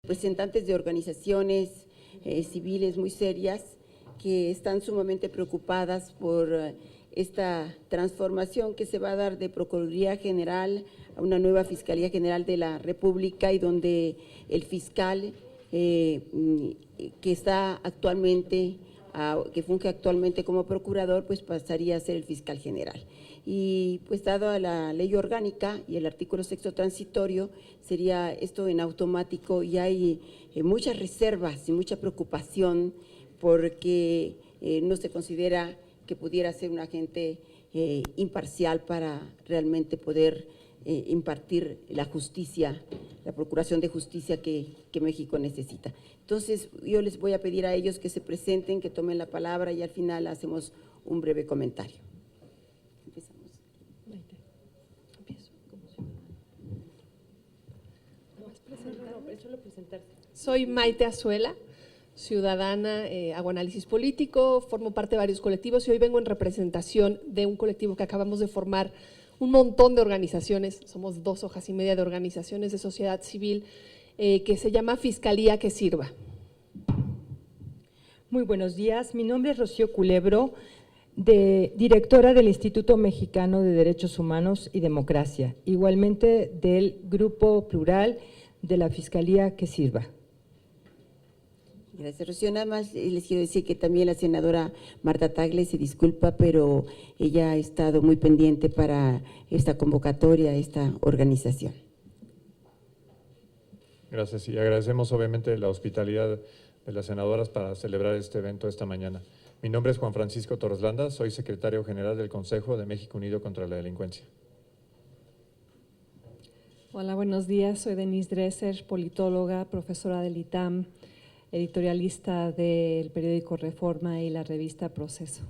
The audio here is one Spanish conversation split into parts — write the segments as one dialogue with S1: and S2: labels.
S1: representantes de organizaciones civiles muy serias que están sumamente preocupadas por esta transformación que se va a dar de Procuraduría General a una nueva Fiscalía General de la República, y donde el fiscal que está actualmente, que funge actualmente como procurador, pues pasaría a ser el fiscal general. Y pues dado la ley orgánica y el artículo 6º transitorio, sería esto en automático, y hay muchas reservas y mucha preocupación porque no se considera que pudiera ser un agente imparcial para realmente poder impartir la justicia, la procuración de justicia que México necesita. Entonces, yo les voy a pedir a ellos que se presenten, que tomen la palabra, y al final hacemos un breve comentario. Empezamos.
S2: Soy Maite Azuela, ciudadana, hago análisis político, formo parte de varios colectivos y hoy vengo en representación de un colectivo que acabamos de formar, un montón de organizaciones, somos 2 hojas y media de organizaciones de sociedad civil, que se llama Fiscalía que Sirva.
S3: Muy buenos días, mi nombre es Rocío Culebro, directora del Instituto Mexicano de Derechos Humanos y Democracia, igualmente del Grupo Plural de la Fiscalía que Sirva.
S1: Gracias, Rocío. Nada más les quiero decir que también la senadora Marta Tagle se disculpa, pero ella ha estado muy pendiente para esta convocatoria, esta organización.
S4: Gracias, y agradecemos obviamente la hospitalidad de las senadoras para celebrar este evento esta mañana. Mi nombre es Juan Francisco Torres Landa, soy secretario general del Consejo de México Unido contra la Delincuencia.
S5: Hola, buenos días, soy Denise Dresser, politóloga, profesora del ITAM, editorialista del periódico Reforma y la revista Proceso.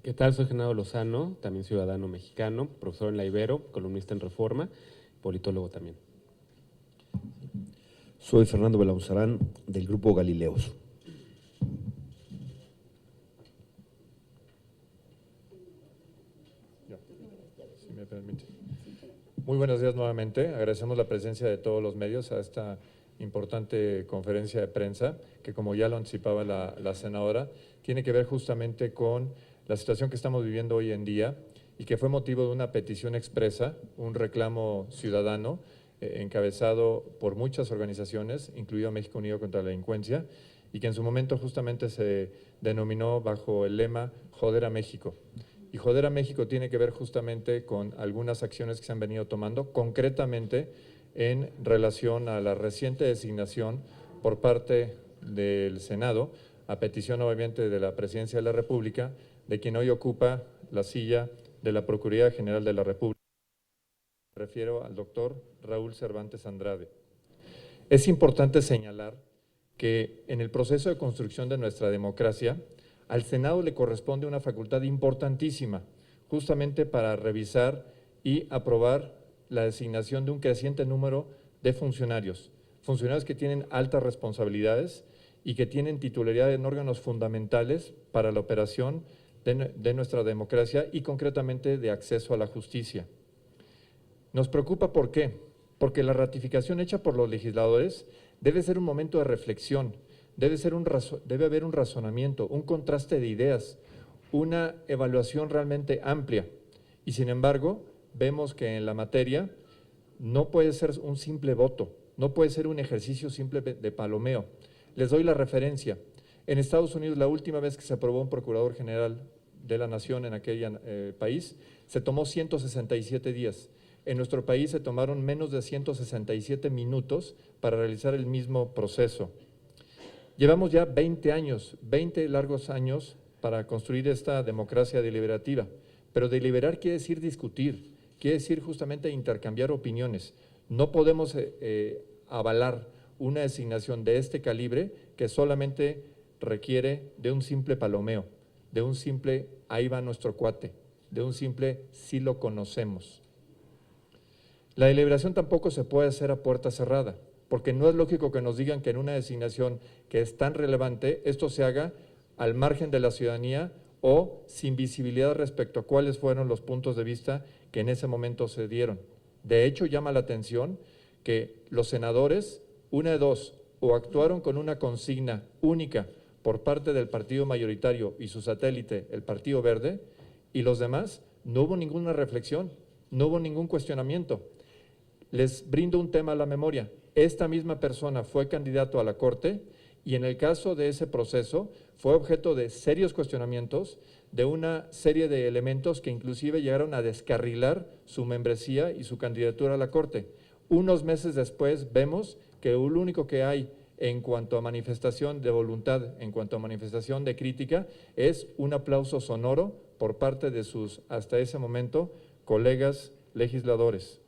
S6: ¿Qué tal? Soy Genaro Lozano, también ciudadano mexicano, profesor en la Ibero, columnista en Reforma, politólogo también.
S7: Soy Fernando Belauzarán, del Grupo Galileos.
S4: Si me permite. Muy buenos días nuevamente, agradecemos la presencia de todos los medios a esta importante conferencia de prensa, que como ya lo anticipaba la senadora, tiene que ver justamente con la situación que estamos viviendo hoy en día y que fue motivo de una petición expresa, un reclamo ciudadano encabezado por muchas organizaciones, incluido México Unido contra la Delincuencia, y que en su momento justamente se denominó bajo el lema Joder a México. Y Joder a México tiene que ver justamente con algunas acciones que se han venido tomando, concretamente en relación a la reciente designación por parte del Senado, a petición obviamente de la Presidencia de la República, de quien hoy ocupa la silla de la Procuraduría General de la República. Me refiero al doctor Raúl Cervantes Andrade. Es importante señalar que en el proceso de construcción de nuestra democracia, al Senado le corresponde una facultad importantísima, justamente para revisar y aprobar la designación de un creciente número de funcionarios que tienen altas responsabilidades y que tienen titularidad en órganos fundamentales para la operación de nuestra democracia y concretamente de acceso a la justicia. Nos preocupa, ¿por qué? Porque la ratificación hecha por los legisladores debe ser un momento de reflexión, debe haber un razonamiento, un contraste de ideas, una evaluación realmente amplia, y sin embargo vemos que en la materia no puede ser un simple voto, no puede ser un ejercicio simple de palomeo. Les doy la referencia. En Estados Unidos, la última vez que se aprobó un procurador general de la nación en aquel país, se tomó 167 días. En nuestro país se tomaron menos de 167 minutos para realizar el mismo proceso. Llevamos ya 20 años, 20 largos años para construir esta democracia deliberativa, pero deliberar quiere decir discutir, quiere decir justamente intercambiar opiniones. No podemos avalar una designación de este calibre que solamente requiere de un simple palomeo, de un simple ahí va nuestro cuate, de un simple sí lo conocemos. La deliberación tampoco se puede hacer a puerta cerrada, porque no es lógico que nos digan que en una designación que es tan relevante, esto se haga al margen de la ciudadanía o sin visibilidad respecto a cuáles fueron los puntos de vista que en ese momento se dieron. De hecho, llama la atención que los senadores, una de dos, o actuaron con una consigna única por parte del partido mayoritario y su satélite, el Partido Verde, y los demás, no hubo ninguna reflexión, no hubo ningún cuestionamiento. Les brindo un tema a la memoria. Esta misma persona fue candidato a la Corte y en el caso de ese proceso fue objeto de serios cuestionamientos, de una serie de elementos que inclusive llegaron a descarrilar su membresía y su candidatura a la Corte. Unos meses después vemos que lo único que hay en cuanto a manifestación de voluntad, en cuanto a manifestación de crítica, es un aplauso sonoro por parte de sus, hasta ese momento, colegas legisladores.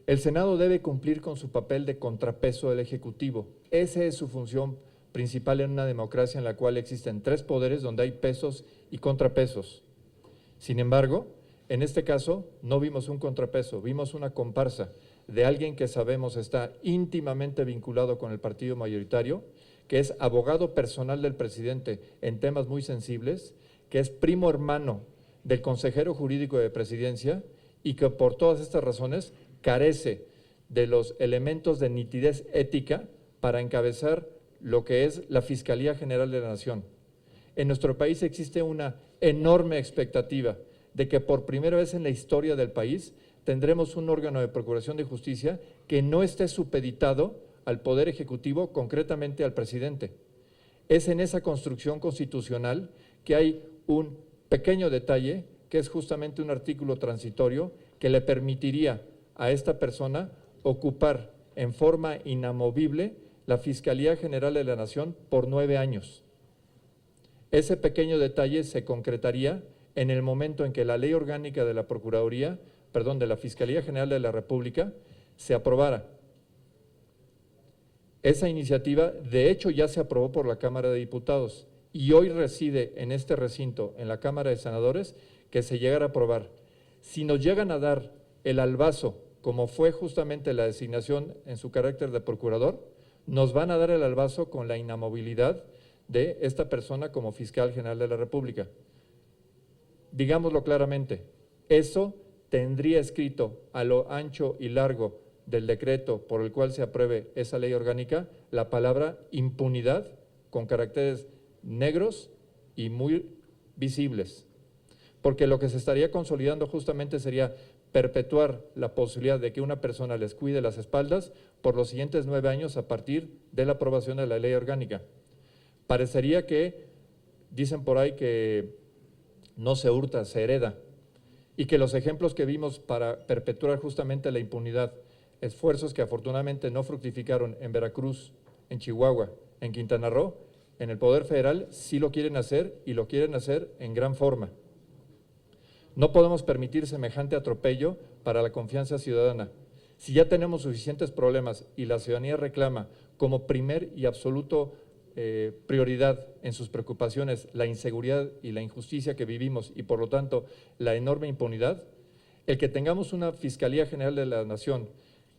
S4: El Senado debe cumplir con su papel de contrapeso del Ejecutivo. Esa es su función principal en una democracia en la cual existen tres poderes donde hay pesos y contrapesos. Sin embargo, en este caso no vimos un contrapeso, vimos una comparsa de alguien que sabemos está íntimamente vinculado con el partido mayoritario, que es abogado personal del presidente en temas muy sensibles, que es primo hermano del consejero jurídico de Presidencia y que por todas estas razones carece de los elementos de nitidez ética para encabezar lo que es la Fiscalía General de la Nación. En nuestro país existe una enorme expectativa de que por primera vez en la historia del país tendremos un órgano de procuración de justicia que no esté supeditado al Poder Ejecutivo, concretamente al presidente. Es en esa construcción constitucional que hay un pequeño detalle, que es justamente un artículo transitorio que le permitiría a esta persona ocupar en forma inamovible la Fiscalía General de la Nación por 9 años. Ese pequeño detalle se concretaría en el momento en que la Ley Orgánica de la de la Fiscalía General de la República se aprobara. Esa iniciativa, de hecho, ya se aprobó por la Cámara de Diputados y hoy reside en este recinto, en la Cámara de Senadores, que se llegara a aprobar. Si nos llegan a dar el albazo, como fue justamente la designación en su carácter de procurador, nos van a dar el albazo con la inamovilidad de esta persona como fiscal general de la República. Digámoslo claramente, eso tendría escrito a lo ancho y largo del decreto por el cual se apruebe esa ley orgánica la palabra impunidad con caracteres negros y muy visibles, porque lo que se estaría consolidando justamente sería perpetuar la posibilidad de que una persona les cuide las espaldas por los siguientes 9 años a partir de la aprobación de la ley orgánica. Parecería que, dicen por ahí que no se hurta, se hereda, y que los ejemplos que vimos para perpetuar justamente la impunidad, esfuerzos que afortunadamente no fructificaron en Veracruz, en Chihuahua, en Quintana Roo, en el Poder Federal sí lo quieren hacer y lo quieren hacer en gran forma. No podemos permitir semejante atropello para la confianza ciudadana. Si ya tenemos suficientes problemas y la ciudadanía reclama como primer y absoluto prioridad en sus preocupaciones la inseguridad y la injusticia que vivimos y por lo tanto la enorme impunidad, el que tengamos una Fiscalía General de la Nación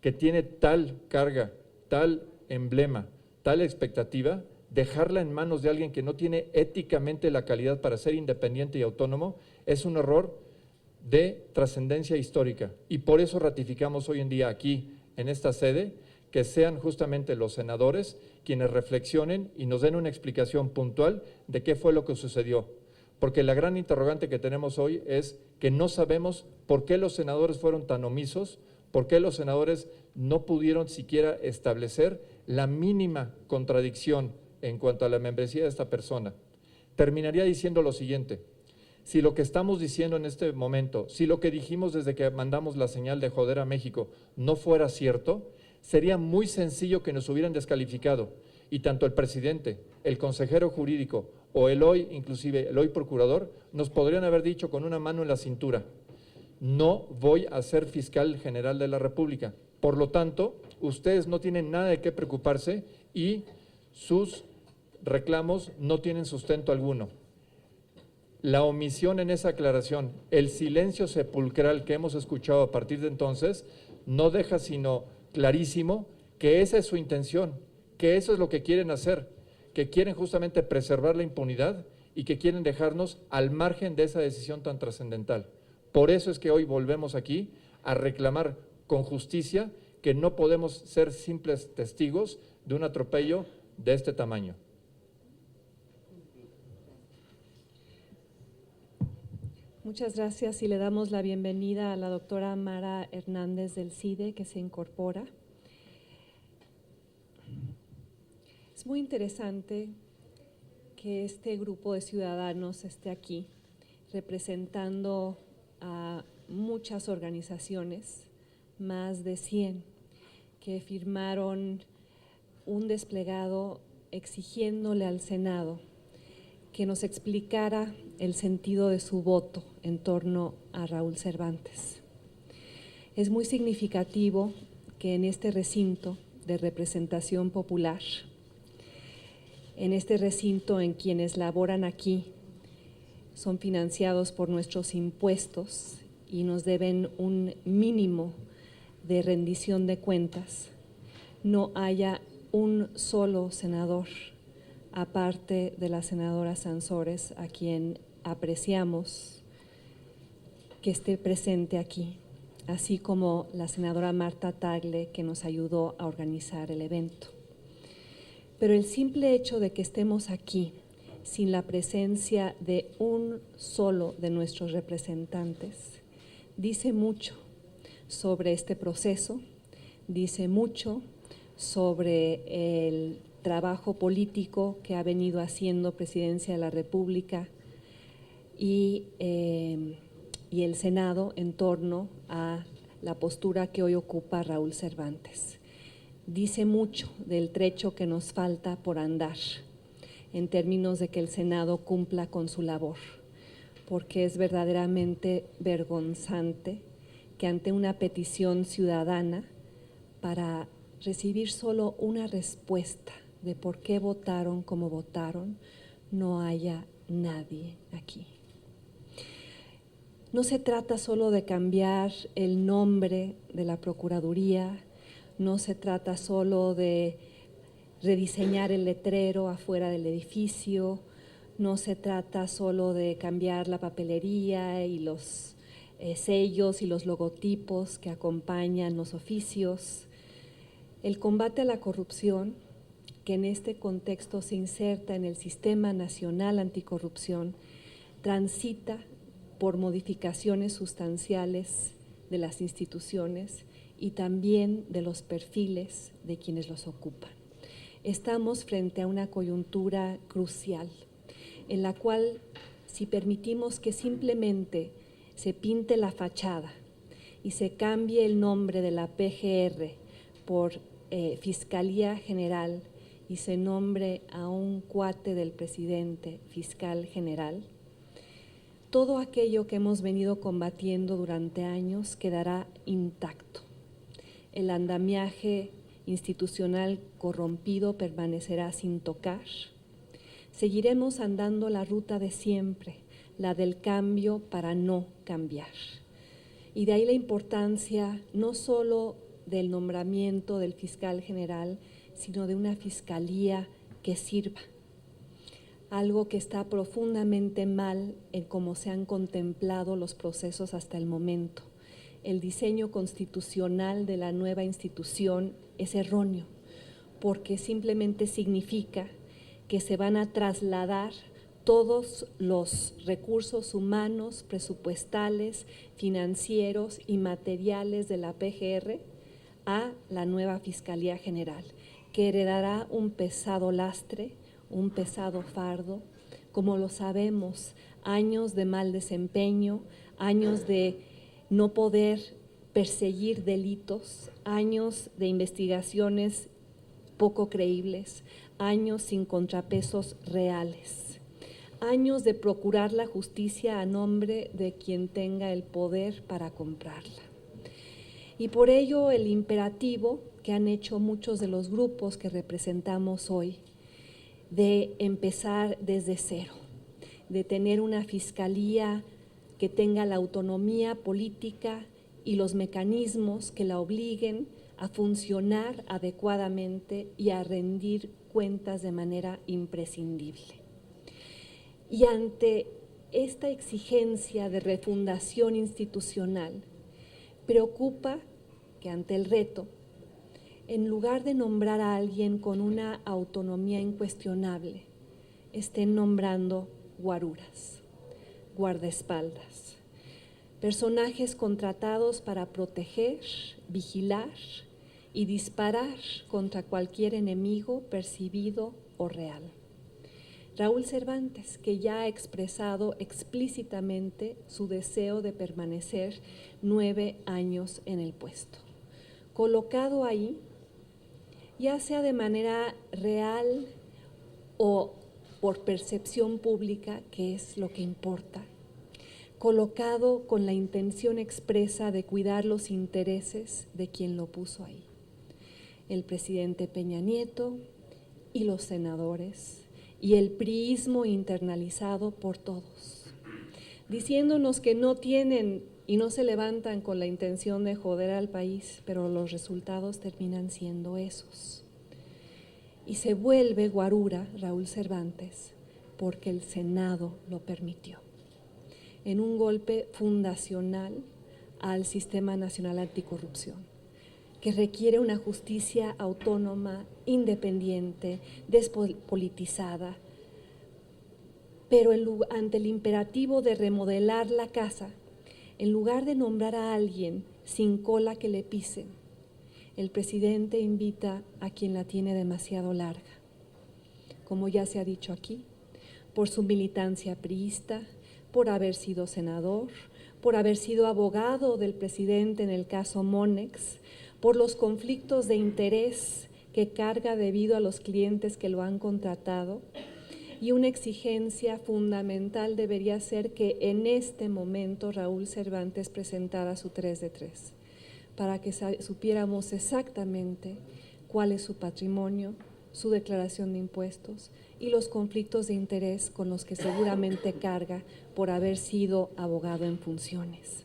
S4: que tiene tal carga, tal emblema, tal expectativa, dejarla en manos de alguien que no tiene éticamente la calidad para ser independiente y autónomo es un error de trascendencia histórica y por eso ratificamos hoy en día aquí en esta sede que sean justamente los senadores quienes reflexionen y nos den una explicación puntual de qué fue lo que sucedió. Porque la gran interrogante que tenemos hoy es que no sabemos por qué los senadores fueron tan omisos, por qué los senadores no pudieron siquiera establecer la mínima contradicción en cuanto a la membresía de esta persona. Terminaría diciendo lo siguiente: si lo que estamos diciendo en este momento, si lo que dijimos desde que mandamos la señal de joder a México no fuera cierto, sería muy sencillo que nos hubieran descalificado y tanto el presidente, el consejero jurídico o el hoy, inclusive el hoy procurador, nos podrían haber dicho con una mano en la cintura: no voy a ser fiscal general de la República. Por lo tanto, ustedes no tienen nada de qué preocuparse y sus reclamos no tienen sustento alguno. La omisión en esa aclaración, el silencio sepulcral que hemos escuchado a partir de entonces, no deja sino clarísimo que esa es su intención, que eso es lo que quieren hacer, que quieren justamente preservar la impunidad y que quieren dejarnos al margen de esa decisión tan trascendental. Por eso es que hoy volvemos aquí a reclamar con justicia que no podemos ser simples testigos de un atropello de este tamaño.
S5: Muchas gracias y le damos la bienvenida a la doctora Mara Hernández del CIDE, que se incorpora. Es muy interesante que este grupo de ciudadanos esté aquí representando a muchas organizaciones, más de 100, que firmaron un desplegado exigiéndole al Senado que nos explicara el sentido de su voto en torno a Raúl Cervantes. Es muy significativo que en este recinto de representación popular, en este recinto en quienes laboran aquí, son financiados por nuestros impuestos y nos deben un mínimo de rendición de cuentas, no haya un solo senador, aparte de la senadora Sansores, a quien apreciamos que esté presente aquí, así como la senadora Marta Tagle, que nos ayudó a organizar el evento. Pero el simple hecho de que estemos aquí sin la presencia de un solo de nuestros representantes dice mucho sobre este proceso, dice mucho sobre el trabajo político que ha venido haciendo Presidencia de la República y el Senado en torno a la postura que hoy ocupa Raúl Cervantes. Dice mucho del trecho que nos falta por andar en términos de que el Senado cumpla con su labor, porque es verdaderamente vergonzante que ante una petición ciudadana para recibir solo una respuesta de por qué votaron como votaron, no haya nadie aquí. No se trata solo de cambiar el nombre de la Procuraduría, no se trata solo de rediseñar el letrero afuera del edificio, no se trata solo de cambiar la papelería y los sellos y los logotipos que acompañan los oficios. El combate a la corrupción, que en este contexto se inserta en el Sistema Nacional Anticorrupción, transita por modificaciones sustanciales de las instituciones y también de los perfiles de quienes los ocupan. Estamos frente a una coyuntura crucial, en la cual, si permitimos que simplemente se pinte la fachada y se cambie el nombre de la PGR por Fiscalía General y se nombre a un cuate del presidente fiscal general, todo aquello que hemos venido combatiendo durante años quedará intacto. El andamiaje institucional corrompido permanecerá sin tocar. Seguiremos andando la ruta de siempre, la del cambio para no cambiar. Y de ahí la importancia no solo del nombramiento del fiscal general, sino de una fiscalía que sirva. Algo que está profundamente mal en cómo se han contemplado los procesos hasta el momento. El diseño constitucional de la nueva institución es erróneo, porque simplemente significa que se van a trasladar todos los recursos humanos, presupuestales, financieros y materiales de la PGR a la nueva Fiscalía General, que heredará un pesado lastre, un pesado fardo, como lo sabemos, años de mal desempeño, años de no poder perseguir delitos, años de investigaciones poco creíbles, años sin contrapesos reales, años de procurar la justicia a nombre de quien tenga el poder para comprarla. Y por ello el imperativo que han hecho muchos de los grupos que representamos hoy, de empezar desde cero, de tener una fiscalía que tenga la autonomía política y los mecanismos que la obliguen a funcionar adecuadamente y a rendir cuentas de manera imprescindible. Y ante esta exigencia de refundación institucional, preocupa que ante el reto, en lugar de nombrar a alguien con una autonomía incuestionable, estén nombrando guaruras, guardaespaldas, personajes contratados para proteger, vigilar y disparar contra cualquier enemigo percibido o real. Raúl Cervantes, que ya ha expresado explícitamente su deseo de permanecer 9 años en el puesto. Colocado ahí, ya sea de manera real o por percepción pública, que es lo que importa, colocado con la intención expresa de cuidar los intereses de quien lo puso ahí. El presidente Peña Nieto y los senadores y el priismo internalizado por todos, diciéndonos que no tienen y no se levantan con la intención de joder al país, pero los resultados terminan siendo esos. Y se vuelve guarura Raúl Cervantes porque el Senado lo permitió, en un golpe fundacional al Sistema Nacional Anticorrupción, que requiere una justicia autónoma, independiente, despolitizada, pero ante el imperativo de remodelar la casa, en lugar de nombrar a alguien sin cola que le pisen, el presidente invita a quien la tiene demasiado larga, como ya se ha dicho aquí, por su militancia priista, por haber sido senador, por haber sido abogado del presidente en el caso Monex, por los conflictos de interés que carga debido a los clientes que lo han contratado. Y una exigencia fundamental debería ser que en este momento Raúl Cervantes presentara su 3 de 3, para que supiéramos exactamente cuál es su patrimonio, su declaración de impuestos y los conflictos de interés con los que seguramente carga por haber sido abogado en funciones.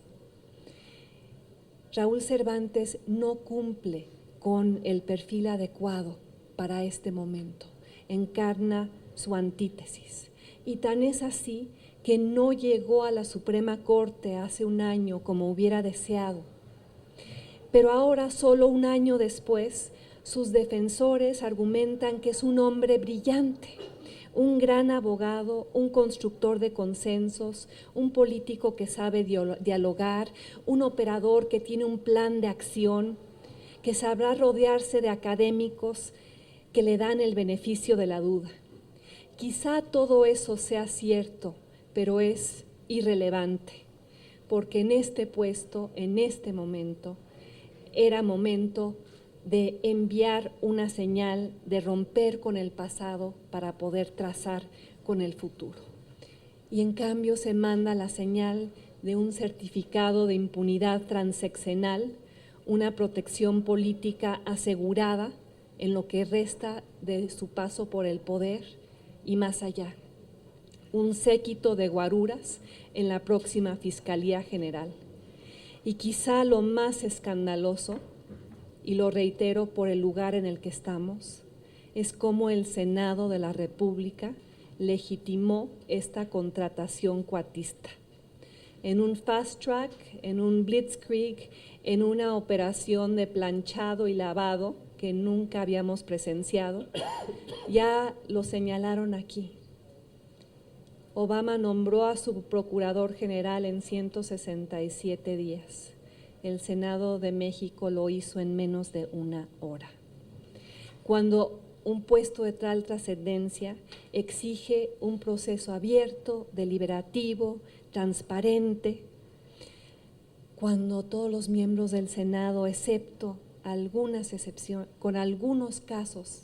S5: Raúl Cervantes no cumple con el perfil adecuado para este momento, encarna su antítesis. Y tan es así que no llegó a la Suprema Corte hace un año como hubiera deseado. Pero ahora, solo un año después, sus defensores argumentan que es un hombre brillante, un gran abogado, un constructor de consensos, un político que sabe dialogar, un operador que tiene un plan de acción, que sabrá rodearse de académicos que le dan el beneficio de la duda. Quizá todo eso sea cierto, pero es irrelevante, porque en este puesto, en este momento, era momento de enviar una señal, de romper con el pasado para poder trazar con el futuro. Y en cambio se manda la señal de un certificado de impunidad transeccional, una protección política asegurada en lo que resta de su paso por el poder y más allá. Un séquito de guaruras en la próxima Fiscalía General. Y quizá lo más escandaloso, y lo reitero por el lugar en el que estamos, es cómo el Senado de la República legitimó esta contratación cuatista. En un fast track, en un blitzkrieg, en una operación de planchado y lavado que nunca habíamos presenciado, ya lo señalaron aquí. Obama nombró a su procurador general en 167 días. El Senado de México lo hizo en menos de 1 hora. Cuando un puesto de tal trascendencia exige un proceso abierto, deliberativo, transparente, cuando todos los miembros del Senado, excepto algunas excepciones, con algunos casos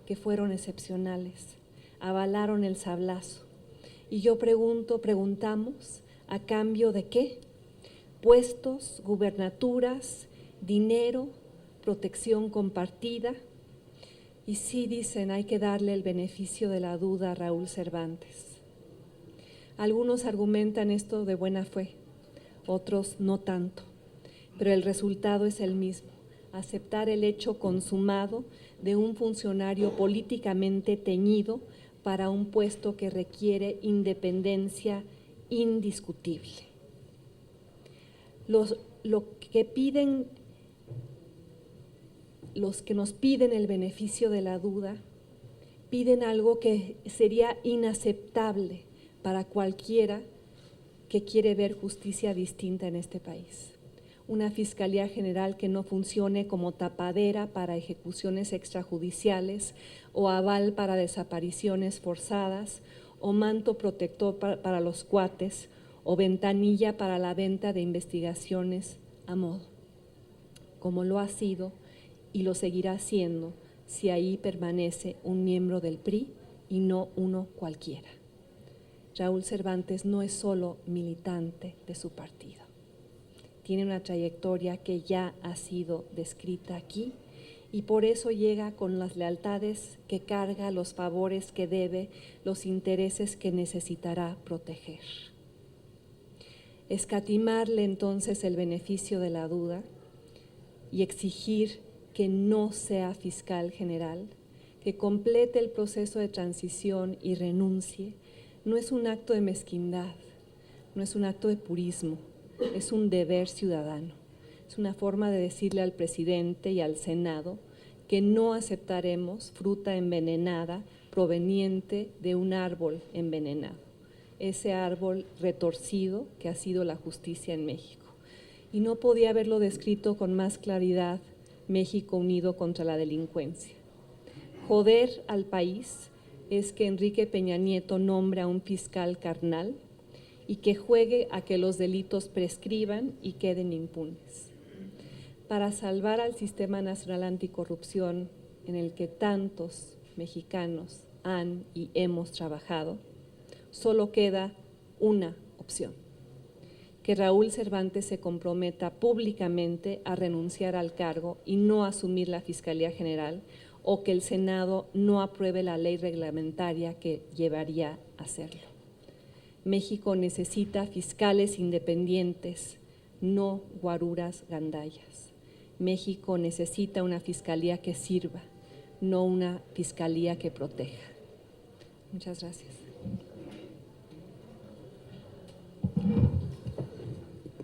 S5: que fueron excepcionales, avalaron el sablazo. Y yo preguntamos, ¿a cambio de qué? Puestos, gubernaturas, dinero, protección compartida. Y sí dicen, hay que darle el beneficio de la duda a Raúl Cervantes. Algunos argumentan esto de buena fe, otros no tanto, pero el resultado es el mismo, aceptar el hecho consumado de un funcionario políticamente teñido para un puesto que requiere independencia indiscutible. Lo que piden los que nos piden el beneficio de la duda piden algo que sería inaceptable para cualquiera que quiere ver justicia distinta en este país. Una Fiscalía General que no funcione como tapadera para ejecuciones extrajudiciales o aval para desapariciones forzadas o manto protector para los cuates o ventanilla para la venta de investigaciones a modo, como lo ha sido y lo seguirá siendo si ahí permanece un miembro del PRI y no uno cualquiera. Raúl Cervantes no es solo militante de su partido. Tiene una trayectoria que ya ha sido descrita aquí y por eso llega con las lealtades que carga, los favores que debe, los intereses que necesitará proteger. Escatimarle entonces el beneficio de la duda y exigir que no sea fiscal general, que complete el proceso de transición y renuncie, no es un acto de mezquindad, no es un acto de purismo, es un deber ciudadano. Es una forma de decirle al presidente y al Senado que no aceptaremos fruta envenenada proveniente de un árbol envenenado, ese árbol retorcido que ha sido la justicia en México. Y no podía haberlo descrito con más claridad México Unido contra la Delincuencia. Joder al país es que Enrique Peña Nieto nombre a un fiscal carnal y que juegue a que los delitos prescriban y queden impunes. Para salvar al Sistema Nacional Anticorrupción, en el que tantos mexicanos han y hemos trabajado, solo queda una opción: que Raúl Cervantes se comprometa públicamente a renunciar al cargo y no asumir la Fiscalía General, o que el Senado no apruebe la ley reglamentaria que llevaría a hacerlo. México necesita fiscales independientes, no guaruras gandallas. México necesita una fiscalía que sirva, no una fiscalía que proteja. Muchas gracias.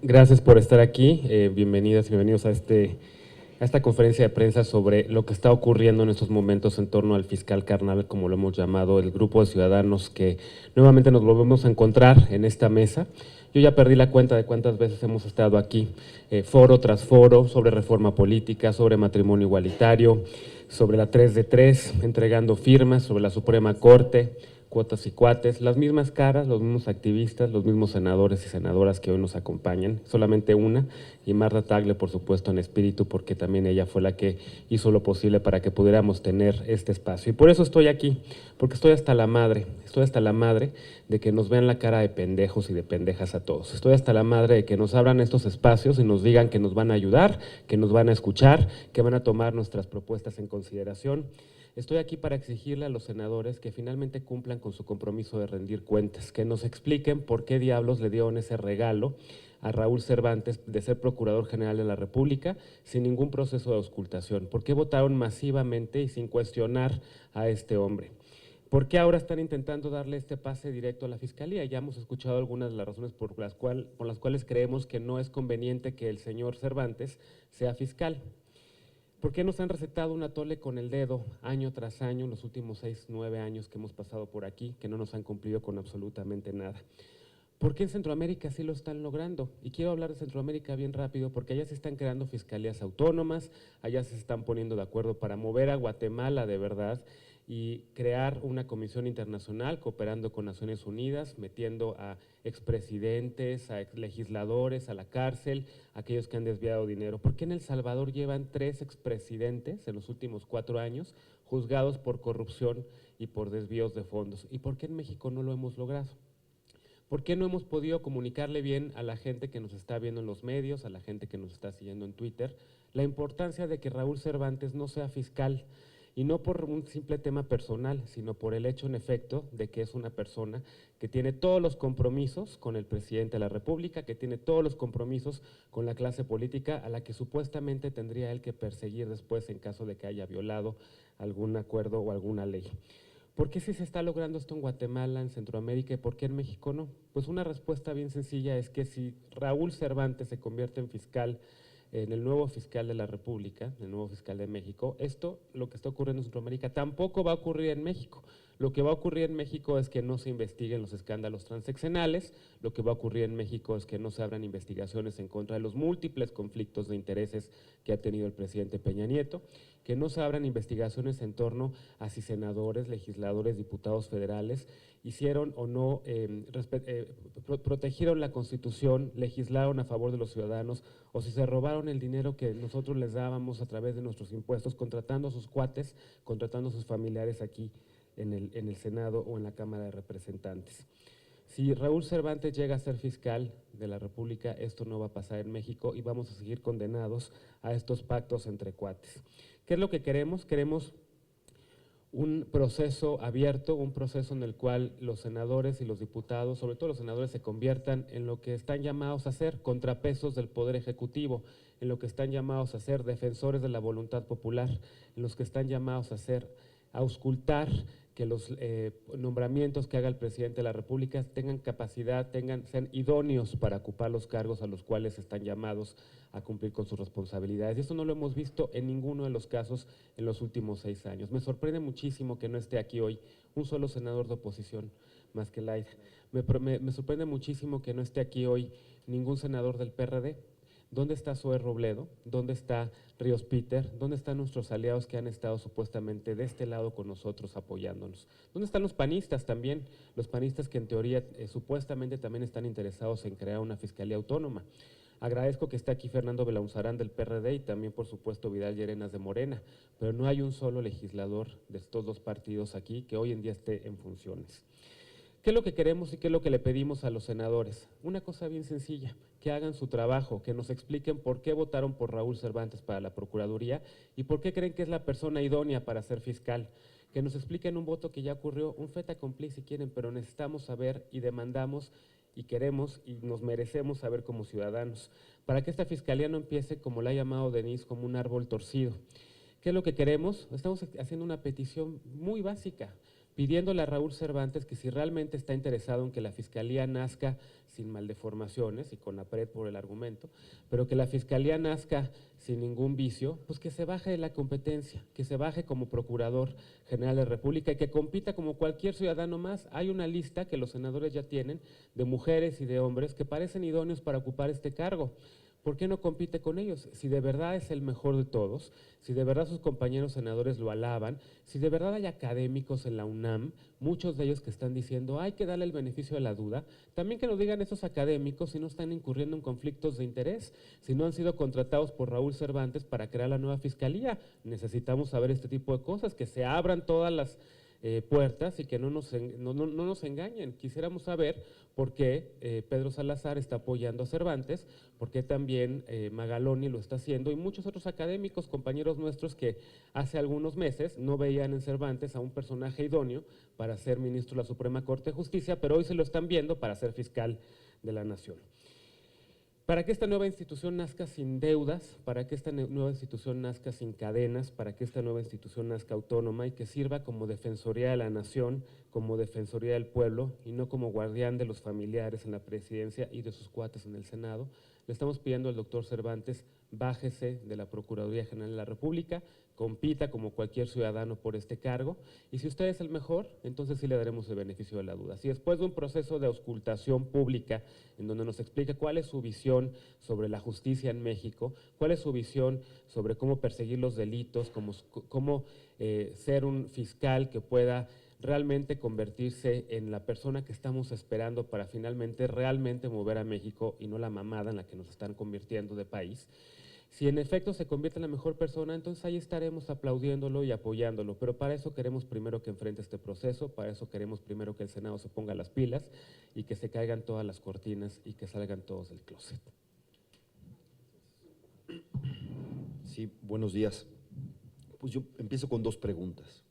S6: Gracias por estar aquí. Bienvenidas y bienvenidos a esta conferencia de prensa sobre lo que está ocurriendo en estos momentos en torno al fiscal carnal, como lo hemos llamado, el grupo de ciudadanos que nuevamente nos volvemos a encontrar en esta mesa. Yo ya perdí la cuenta de cuántas veces hemos estado aquí, foro tras foro, sobre reforma política, sobre matrimonio igualitario, sobre la 3 de 3, entregando firmas, sobre la Suprema Corte, cuotas y cuates, las mismas caras, los mismos activistas, los mismos senadores y senadoras que hoy nos acompañan, solamente una, y Marta Tagle, por supuesto, en espíritu, porque también ella fue la que hizo lo posible para que pudiéramos tener este espacio. Y por eso estoy aquí, porque estoy hasta la madre de que nos vean la cara de pendejos y de pendejas a todos. Estoy hasta la madre de que nos abran estos espacios y nos digan que nos van a ayudar, que nos van a escuchar, que van a tomar nuestras propuestas en consideración. Estoy aquí para exigirle a los senadores que finalmente cumplan con su compromiso de rendir cuentas, que nos expliquen por qué diablos le dieron ese regalo a Raúl Cervantes de ser Procurador General de la República sin ningún proceso de auscultación, por qué votaron masivamente y sin cuestionar a este hombre. ¿Por qué ahora están intentando darle este pase directo a la Fiscalía? Ya hemos escuchado algunas de las razones por las cuales creemos que no es conveniente que el señor Cervantes sea fiscal. ¿Por qué nos han recetado un atole con el dedo año tras año, los últimos 6, 9 años que hemos pasado por aquí, que no nos han cumplido con absolutamente nada? ¿Por qué en Centroamérica sí lo están logrando? Y quiero hablar de Centroamérica bien rápido, porque allá se están creando fiscalías autónomas, allá se están poniendo de acuerdo para mover a Guatemala de verdad y crear una comisión internacional cooperando con Naciones Unidas, metiendo a expresidentes, a legisladores a la cárcel, a aquellos que han desviado dinero. ¿Por qué en El Salvador llevan 3 expresidentes en los últimos 4 años juzgados por corrupción y por desvíos de fondos? ¿Y por qué en México no lo hemos logrado? ¿Por qué no hemos podido comunicarle bien a la gente que nos está viendo en los medios, a la gente que nos está siguiendo en Twitter, la importancia de que Raúl Cervantes no sea fiscal? Y no por un simple tema personal, sino por el hecho en efecto de que es una persona que tiene todos los compromisos con el presidente de la República, que tiene todos los compromisos con la clase política a la que supuestamente tendría él que perseguir después en caso de que haya violado algún acuerdo o alguna ley. ¿Por qué sí se está logrando esto en Guatemala, en Centroamérica, y por qué en México no? Pues una respuesta bien sencilla es que si Raúl Cervantes se convierte en fiscal en el nuevo fiscal de la República, el nuevo fiscal de México, esto, lo que está ocurriendo en Centroamérica, tampoco va a ocurrir en México. Lo que va a ocurrir en México es que no se investiguen los escándalos transeccionales, lo que va a ocurrir en México es que no se abran investigaciones en contra de los múltiples conflictos de intereses que ha tenido el presidente Peña Nieto, que no se abran investigaciones en torno a si senadores, legisladores, diputados federales hicieron o no, protegieron la Constitución, legislaron a favor de los ciudadanos, o si se robaron el dinero que nosotros les dábamos a través de nuestros impuestos, contratando a sus cuates, contratando a sus familiares aquí en el Senado o en la Cámara de Representantes. Si Raúl Cervantes llega a ser fiscal de la República, esto no va a pasar en México y vamos a seguir condenados a estos pactos entre cuates. ¿Qué es lo que queremos? Queremos un proceso abierto, un proceso en el cual los senadores y los diputados, sobre todo los senadores, se conviertan en lo que están llamados a ser contrapesos del Poder Ejecutivo, en lo que están llamados a ser defensores de la voluntad popular, en los que están llamados a auscultar que los nombramientos que haga el presidente de la República tengan capacidad, sean idóneos para ocupar los cargos a los cuales están llamados a cumplir con sus responsabilidades. Y eso no lo hemos visto en ninguno de los casos en los últimos 6 años. Me sorprende muchísimo que no esté aquí hoy un solo senador de oposición, más que Laida. Me sorprende muchísimo que no esté aquí hoy ningún senador del PRD. ¿Dónde está Zoe Robledo? ¿Dónde está Ríos Peter? ¿Dónde están nuestros aliados que han estado supuestamente de este lado con nosotros apoyándonos? ¿Dónde están los panistas también? Los panistas que en teoría supuestamente también están interesados en crear una fiscalía autónoma. Agradezco que esté aquí Fernando Belaunzarán del PRD y también, por supuesto, Vidal Llerenas de Morena, pero no hay un solo legislador de estos dos partidos aquí que hoy en día esté en funciones. ¿Qué es lo que queremos y qué es lo que le pedimos a los senadores? Una cosa bien sencilla, que hagan su trabajo, que nos expliquen por qué votaron por Raúl Cervantes para la Procuraduría y por qué creen que es la persona idónea para ser fiscal. Que nos expliquen un voto que ya ocurrió, un fait accompli si quieren, pero necesitamos saber y demandamos y queremos y nos merecemos saber como ciudadanos, para que esta fiscalía no empiece, como la ha llamado Denise, como un árbol torcido. ¿Qué es lo que queremos? Estamos haciendo una petición muy básica, pidiéndole a Raúl Cervantes que si realmente está interesado en que la Fiscalía nazca sin maldeformaciones y con APRED por el argumento, pero que la Fiscalía nazca sin ningún vicio, pues que se baje de la competencia, que se baje como Procurador General de la República y que compita como cualquier ciudadano más. Hay una lista que los senadores ya tienen de mujeres y de hombres que parecen idóneos para ocupar este cargo. ¿Por qué no compite con ellos? Si de verdad es el mejor de todos, si de verdad sus compañeros senadores lo alaban, si de verdad hay académicos en la UNAM, muchos de ellos que están diciendo hay que darle el beneficio de la duda, también que nos digan esos académicos si no están incurriendo en conflictos de interés, si no han sido contratados por Raúl Cervantes para crear la nueva fiscalía. Necesitamos saber este tipo de cosas, que se abran todas las puertas y que no nos engañen. Quisiéramos saber por qué Pedro Salazar está apoyando a Cervantes, por qué también Magaloni lo está haciendo y muchos otros académicos, compañeros nuestros que hace algunos meses no veían en Cervantes a un personaje idóneo para ser ministro de la Suprema Corte de Justicia, pero hoy se lo están viendo para ser fiscal de la Nación. Para que esta nueva institución nazca sin deudas, para que esta nueva institución nazca sin cadenas, para que esta nueva institución nazca autónoma y que sirva como defensoría de la nación, como defensoría del pueblo y no como guardián de los familiares en la presidencia y de sus cuates en el Senado, le estamos pidiendo al doctor Cervantes, bájese de la Procuraduría General de la República, compita como cualquier ciudadano por este cargo y si usted es el mejor, entonces sí le daremos el beneficio de la duda. Si después de un proceso de auscultación pública en donde nos explica cuál es su visión sobre la justicia en México, cuál es su visión sobre cómo perseguir los delitos, cómo ser un fiscal que pueda realmente convertirse en la persona que estamos esperando para finalmente realmente mover a México y no la mamada en la que nos están convirtiendo de país. Si en efecto se convierte en la mejor persona, entonces ahí estaremos aplaudiéndolo y apoyándolo, pero para eso queremos primero que enfrente este proceso, para eso queremos primero que el Senado se ponga las pilas y que se caigan todas las cortinas y que salgan todos del closet.
S7: Sí, buenos días. Pues yo empiezo con 2 preguntas.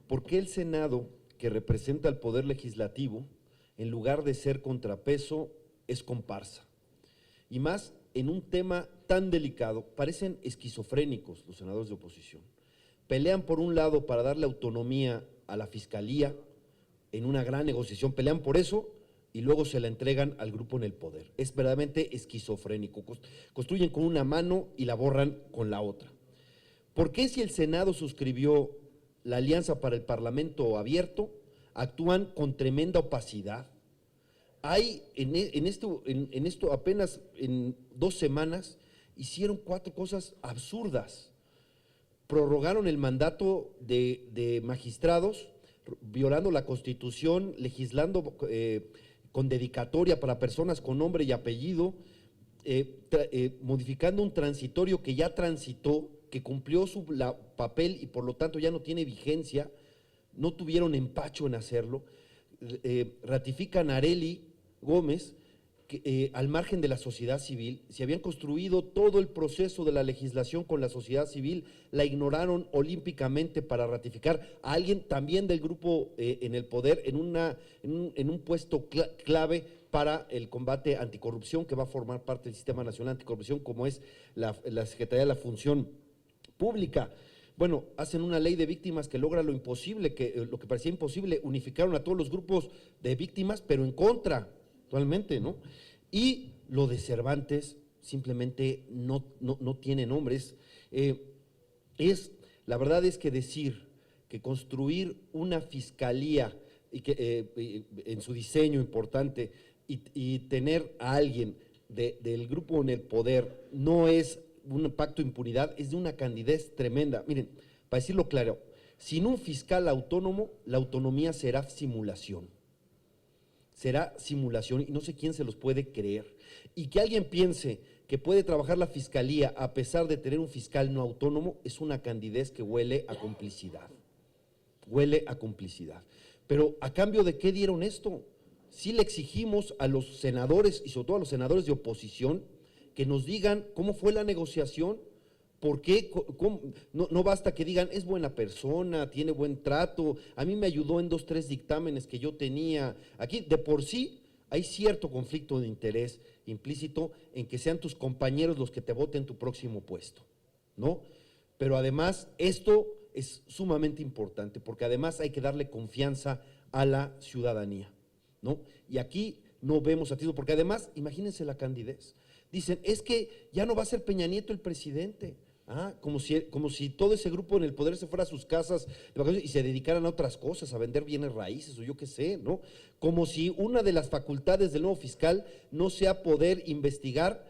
S7: ¿Por qué el Senado, que representa al Poder Legislativo, en lugar de ser contrapeso, es comparsa? Y más en un tema tan delicado, parecen esquizofrénicos los senadores de oposición. Pelean por un lado para darle autonomía a la Fiscalía en una gran negociación, pelean por eso y luego se la entregan al grupo en el poder. Es verdaderamente esquizofrénico. Construyen con una mano y la borran con la otra. ¿Por qué si el Senado suscribió la Alianza para el Parlamento Abierto, actúan con tremenda opacidad? Hay en esto apenas en 2 semanas hicieron 4 cosas absurdas. Prorrogaron el mandato de magistrados, violando la Constitución, legislando con dedicatoria para personas con nombre y apellido, modificando un transitorio que ya transitó, que cumplió su papel y por lo tanto ya no tiene vigencia. No tuvieron empacho en hacerlo. Ratifican a Arely Gómez, al margen de la sociedad civil. Se habían construido todo el proceso de la legislación con la sociedad civil, la ignoraron olímpicamente para ratificar a alguien también del grupo en el poder en un puesto clave para el combate anticorrupción, que va a formar parte del Sistema Nacional Anticorrupción, como es la Secretaría de la Función Pública. Bueno, hacen una ley de víctimas que logra lo imposible, lo que parecía imposible, unificaron a todos los grupos de víctimas, pero en contra, actualmente, ¿no? Y lo de Cervantes simplemente no tiene nombres. La verdad es que decir que construir una fiscalía y que, en su diseño importante y tener a alguien del grupo en el poder no es un pacto de impunidad, es de una candidez tremenda. Miren, para decirlo claro, sin un fiscal autónomo, la autonomía será simulación. Será simulación y no sé quién se los puede creer. Y que alguien piense que puede trabajar la fiscalía a pesar de tener un fiscal no autónomo es una candidez que huele a complicidad. Huele a complicidad. Pero ¿a cambio de qué dieron esto? Sí le exigimos a los senadores y sobre todo a los senadores de oposición que nos digan cómo fue la negociación. ¿Por qué? No basta que digan, es buena persona, tiene buen trato, a mí me ayudó en 2, 3 dictámenes que yo tenía. Aquí de por sí hay cierto conflicto de interés implícito en que sean tus compañeros los que te voten tu próximo puesto, ¿no? Pero además esto es sumamente importante porque además hay que darle confianza a la ciudadanía, ¿no? Y aquí no vemos a título, porque además, imagínense la candidez. Dicen, es que ya no va a ser Peña Nieto el presidente. Como si todo ese grupo en el poder se fuera a sus casas de vacaciones y se dedicaran a otras cosas, a vender bienes raíces o yo qué sé, ¿no? Como si una de las facultades del nuevo fiscal no sea poder investigar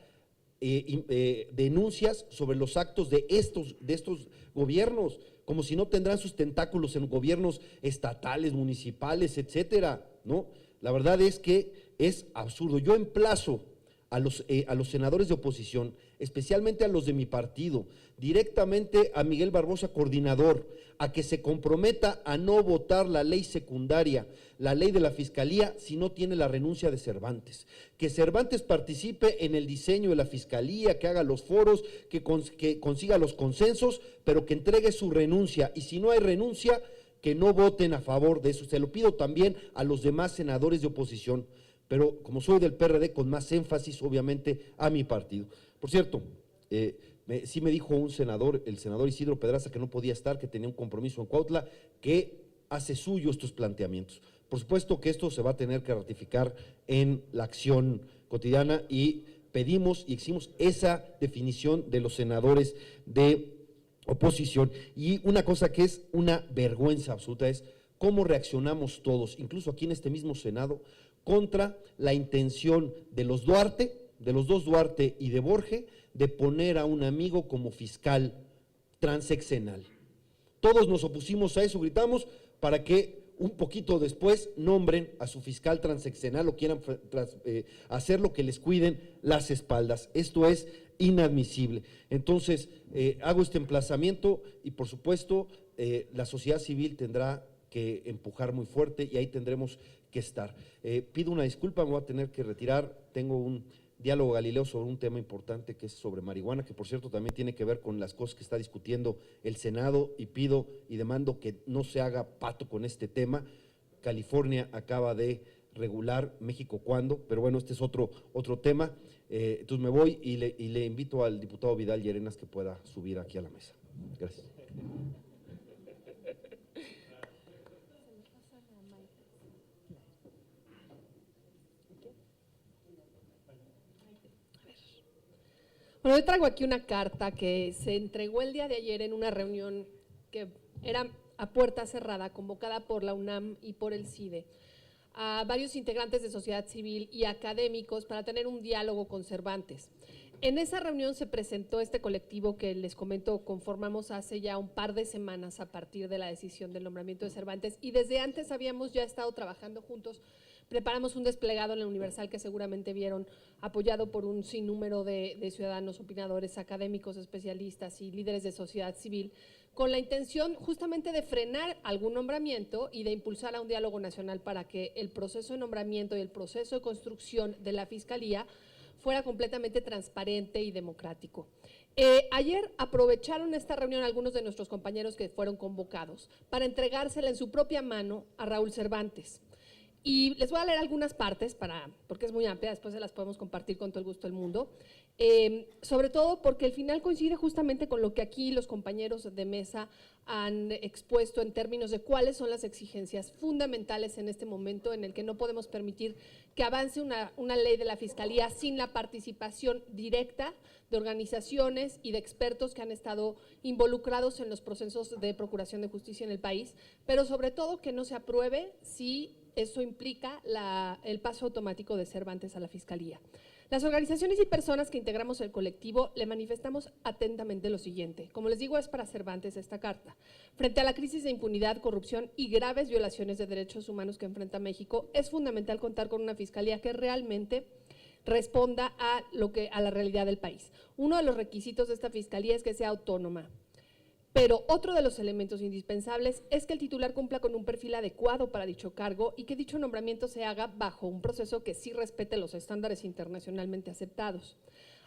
S7: denuncias sobre los actos de estos gobiernos, como si no tendrán sus tentáculos en gobiernos estatales, municipales, etcétera, ¿no? La verdad es que es absurdo. Yo emplazo a los senadores de oposición, especialmente a los de mi partido, directamente a Miguel Barbosa, coordinador, a que se comprometa a no votar la ley secundaria, la ley de la Fiscalía, si no tiene la renuncia de Cervantes. Que Cervantes participe en el diseño de la Fiscalía, que haga los foros, que consiga los consensos, pero que entregue su renuncia. Y si no hay renuncia, que no voten a favor de eso. Se lo pido también a los demás senadores de oposición, pero como soy del PRD, con más énfasis, obviamente, a mi partido. Por cierto, sí me dijo un senador, el senador Isidro Pedraza, que no podía estar, que tenía un compromiso en Cuautla, que hace suyo estos planteamientos. Por supuesto que esto se va a tener que ratificar en la acción cotidiana y pedimos y exigimos esa definición de los senadores de oposición. Y una cosa que es una vergüenza absoluta es cómo reaccionamos todos, incluso aquí en este mismo Senado, contra la intención de los Duarte, de los 2 Duarte y de Borge, de poner a un amigo como fiscal transeccional. Todos nos opusimos a eso, gritamos para que un poquito después nombren a su fiscal transeccional o quieran hacer lo que les cuiden las espaldas. Esto es inadmisible. Entonces, hago este emplazamiento y por supuesto la sociedad civil tendrá que empujar muy fuerte y ahí tendremos que estar. Pido una disculpa, me voy a tener que retirar, tengo un diálogo Galileo sobre un tema importante que es sobre marihuana, que por cierto también tiene que ver con las cosas que está discutiendo el Senado y pido y demando que no se haga pato con este tema. California acaba de regular, México cuándo, pero bueno, este es otro tema. Entonces me voy y le invito al diputado Vidal Llerenas que pueda subir aquí a la mesa. Gracias.
S2: Bueno, yo traigo aquí una carta que se entregó el día de ayer en una reunión que era a puerta cerrada, convocada por la UNAM y por el CIDE, a varios integrantes de sociedad civil y académicos para tener un diálogo con Cervantes. En esa reunión se presentó este colectivo que les comento conformamos hace ya un par de semanas a partir de la decisión del nombramiento de Cervantes, y desde antes habíamos ya estado trabajando juntos. Preparamos un desplegado en la Universal que seguramente vieron, apoyado por un sinnúmero de ciudadanos, opinadores, académicos, especialistas y líderes de sociedad civil, con la intención justamente de frenar algún nombramiento y de impulsar a un diálogo nacional para que el proceso de nombramiento y el proceso de construcción de la Fiscalía fuera completamente transparente y democrático. Ayer aprovecharon esta reunión algunos de nuestros compañeros que fueron convocados para entregársela en su propia mano a Raúl Cervantes. Y les voy a leer algunas partes, porque es muy amplia, después se las podemos compartir con todo el gusto del mundo, sobre todo porque el final coincide justamente con lo que aquí los compañeros de mesa han expuesto en términos de cuáles son las exigencias fundamentales en este momento en el que no podemos permitir que avance una ley de la Fiscalía sin la participación directa de organizaciones y de expertos que han estado involucrados en los procesos de procuración de justicia en el país, pero sobre todo que no se apruebe si eso implica el paso automático de Cervantes a la Fiscalía. Las organizaciones y personas que integramos el colectivo le manifestamos atentamente lo siguiente. Como les digo, es para Cervantes esta carta. Frente a la crisis de impunidad, corrupción y graves violaciones de derechos humanos que enfrenta México, es fundamental contar con una Fiscalía que realmente responda a la realidad del país. Uno de los requisitos de esta Fiscalía es que sea autónoma. Pero otro de los elementos indispensables es que el titular cumpla con un perfil adecuado para dicho cargo y que dicho nombramiento se haga bajo un proceso que sí respete los estándares internacionalmente aceptados.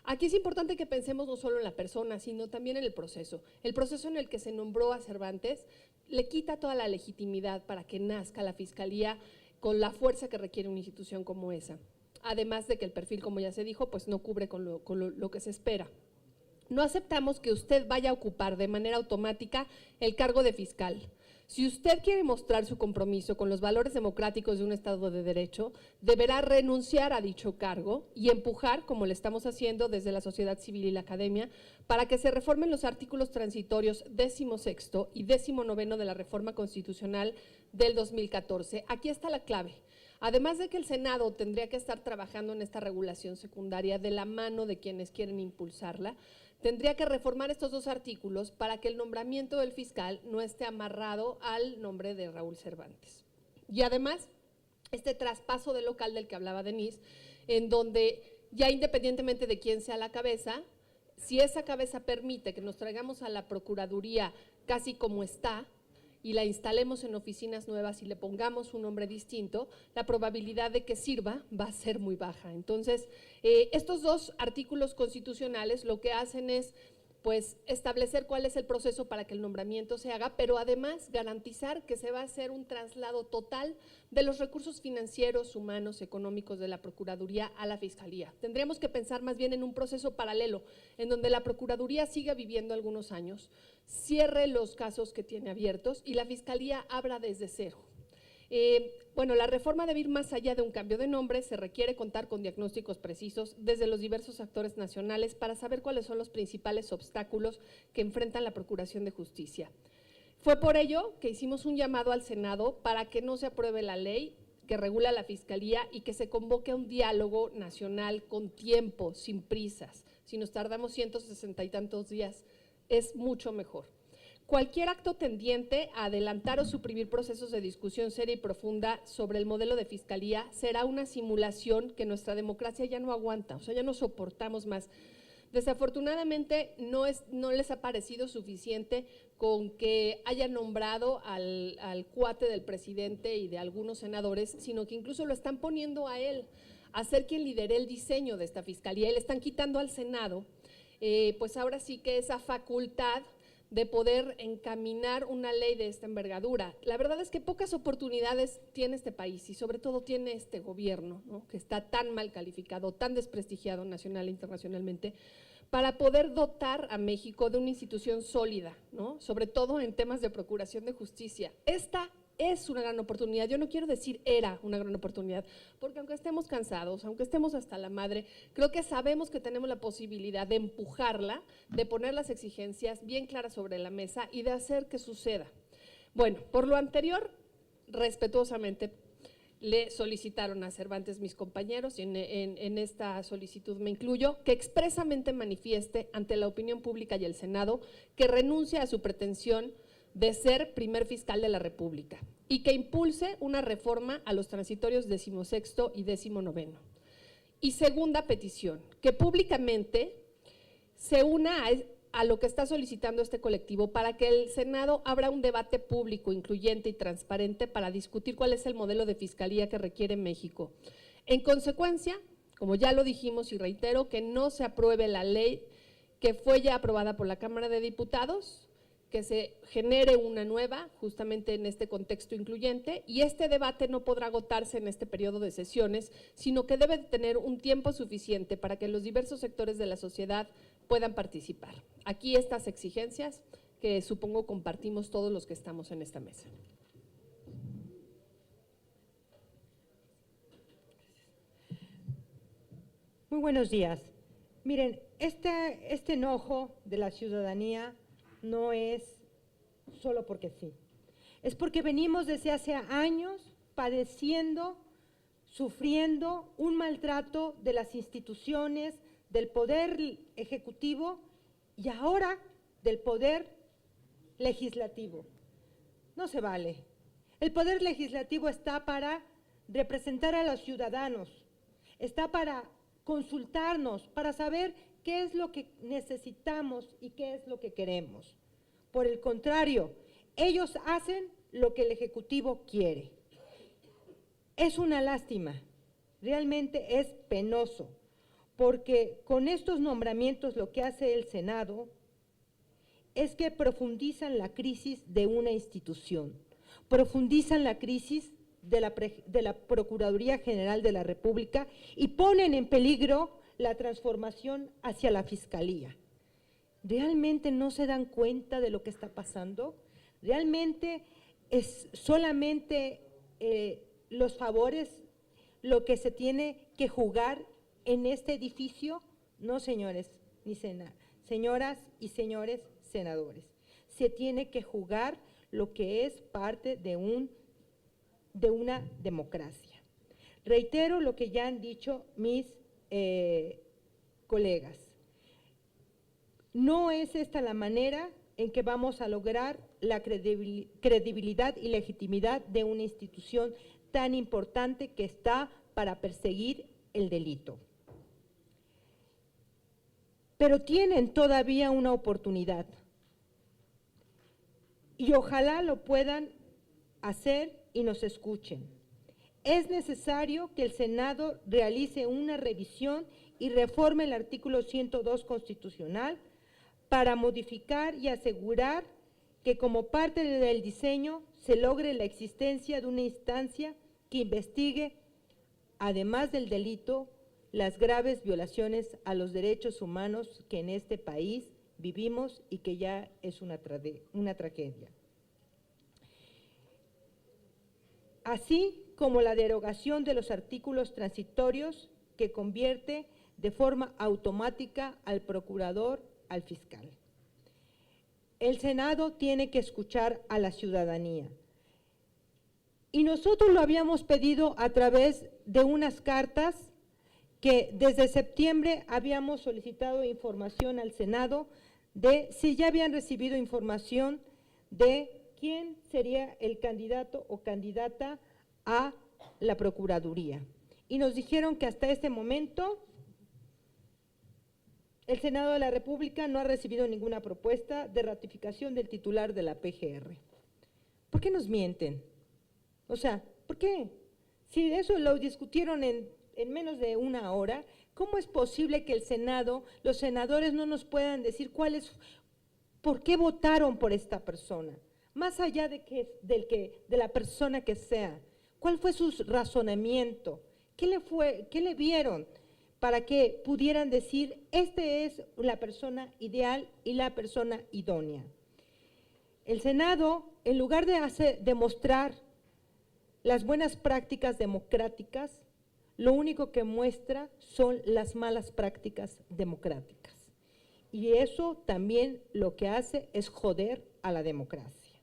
S2: Aquí es importante que pensemos no solo en la persona, sino también en el proceso. El proceso en el que se nombró a Cervantes le quita toda la legitimidad para que nazca la Fiscalía con la fuerza que requiere una institución como esa. Además de que el perfil, como ya se dijo, pues no cubre con lo que se espera. No aceptamos que usted vaya a ocupar de manera automática el cargo de fiscal. Si usted quiere mostrar su compromiso con los valores democráticos de un Estado de Derecho, deberá renunciar a dicho cargo y empujar, como le estamos haciendo desde la sociedad civil y la academia, para que se reformen los artículos transitorios 16º y 19º de la Reforma Constitucional del 2014. Aquí está la clave. Además de que el Senado tendría que estar trabajando en esta regulación secundaria de la mano de quienes quieren impulsarla, tendría que reformar estos dos artículos para que el nombramiento del fiscal no esté amarrado al nombre de Raúl Cervantes. Y además, este traspaso de local del que hablaba Denise, en donde ya independientemente de quién sea la cabeza, si esa cabeza permite que nos traigamos a la Procuraduría casi como está, y la instalemos en oficinas nuevas y le pongamos un nombre distinto, la probabilidad de que sirva va a ser muy baja. Entonces, estos dos artículos constitucionales lo que hacen es pues establecer cuál es el proceso para que el nombramiento se haga, pero además garantizar que se va a hacer un traslado total de los recursos financieros, humanos, económicos de la Procuraduría a la Fiscalía. Tendríamos que pensar más bien en un proceso paralelo, en donde la Procuraduría siga viviendo algunos años, cierre los casos que tiene abiertos y la Fiscalía abra desde cero. Bueno, la reforma debe ir más allá de un cambio de nombre, se requiere contar con diagnósticos precisos desde los diversos actores nacionales para saber cuáles son los principales obstáculos que enfrentan la Procuración de Justicia. Fue por ello que hicimos un llamado al Senado para que no se apruebe la ley que regula la Fiscalía y que se convoque a un diálogo nacional con tiempo, sin prisas. Si nos tardamos 160 y tantos días, es mucho mejor. Cualquier acto tendiente a adelantar o suprimir procesos de discusión seria y profunda sobre el modelo de fiscalía será una simulación que nuestra democracia ya no aguanta, o sea, ya no soportamos más. Desafortunadamente no les ha parecido suficiente con que haya nombrado al cuate del presidente y de algunos senadores, sino que incluso lo están poniendo a él a ser quien lidere el diseño de esta fiscalía y le están quitando al Senado, pues ahora sí que esa facultad de poder encaminar una ley de esta envergadura. La verdad es que pocas oportunidades tiene este país y sobre todo tiene este gobierno, ¿no?, que está tan mal calificado, tan desprestigiado nacional e internacionalmente, para poder dotar a México de una institución sólida, ¿no?, sobre todo en temas de procuración de justicia. Esta es una gran oportunidad. Yo no quiero decir era una gran oportunidad, porque aunque estemos cansados, aunque estemos hasta la madre, creo que sabemos que tenemos la posibilidad de empujarla, de poner las exigencias bien claras sobre la mesa y de hacer que suceda. Bueno, por lo anterior, respetuosamente, le solicitaron a Cervantes, mis compañeros, y en esta solicitud me incluyo, que expresamente manifieste ante la opinión pública y el Senado que renuncia a su pretensión de ser primer fiscal de la República y que impulse una reforma a los transitorios 16º y 19º. Y segunda petición, que públicamente se una a lo que está solicitando este colectivo para que el Senado abra un debate público, incluyente y transparente para discutir cuál es el modelo de fiscalía que requiere México. En consecuencia, como ya lo dijimos y reitero, que no se apruebe la ley que fue ya aprobada por la Cámara de Diputados, que se genere una nueva, justamente en este contexto incluyente, y este debate no podrá agotarse en este periodo de sesiones, sino que debe tener un tiempo suficiente para que los diversos sectores de la sociedad puedan participar. Aquí estas exigencias que supongo compartimos todos los que estamos en esta mesa.
S3: Muy buenos días. Miren, este enojo de la ciudadanía no es solo porque sí, es porque venimos desde hace años padeciendo, sufriendo un maltrato de las instituciones, del poder ejecutivo y ahora del poder legislativo. No se vale. El poder legislativo está para representar a los ciudadanos, está para consultarnos, para saber qué es lo que necesitamos y qué es lo que queremos. Por el contrario, ellos hacen lo que el Ejecutivo quiere. Es una lástima, realmente es penoso, porque con estos nombramientos lo que hace el Senado es que profundizan la crisis de una institución, profundizan la crisis de la Procuraduría General de la República y ponen en peligro la transformación hacia la Fiscalía. ¿Realmente no se dan cuenta de lo que está pasando? ¿Realmente es solamente los favores lo que se tiene que jugar en este edificio? No, señores, señoras y señores senadores. Se tiene que jugar lo que es parte de una democracia. Reitero lo que ya han dicho mis colegas. No es esta la manera en que vamos a lograr la credibilidad y legitimidad de una institución tan importante que está para perseguir el delito. Pero tienen todavía una oportunidad y ojalá lo puedan hacer y nos escuchen. Es necesario que el Senado realice una revisión y reforme el artículo 102 constitucional para modificar y asegurar que como parte del diseño se logre la existencia de una instancia que investigue, además del delito, las graves violaciones a los derechos humanos que en este país vivimos y que ya es una tragedia. Así como la derogación de los artículos transitorios que convierte de forma automática al procurador al fiscal. El Senado tiene que escuchar a la ciudadanía. Y nosotros lo habíamos pedido a través de unas cartas que desde septiembre habíamos solicitado información al Senado de si ya habían recibido información de quién sería el candidato o candidata a la Procuraduría. Y nos dijeron que hasta este momento el Senado de la República no ha recibido ninguna propuesta de ratificación del titular de la PGR. ¿Por qué nos mienten? O sea, ¿por qué? Si eso lo discutieron en menos de una hora, ¿cómo es posible que el Senado, los senadores no nos puedan decir por qué votaron por esta persona? Más allá de la persona que sea, ¿cuál fue su razonamiento? ¿Qué le vieron para que pudieran decir, esta es la persona ideal y la persona idónea? El Senado, en lugar de mostrar las buenas prácticas democráticas, lo único que muestra son las malas prácticas democráticas. Y eso también lo que hace es joder a la democracia.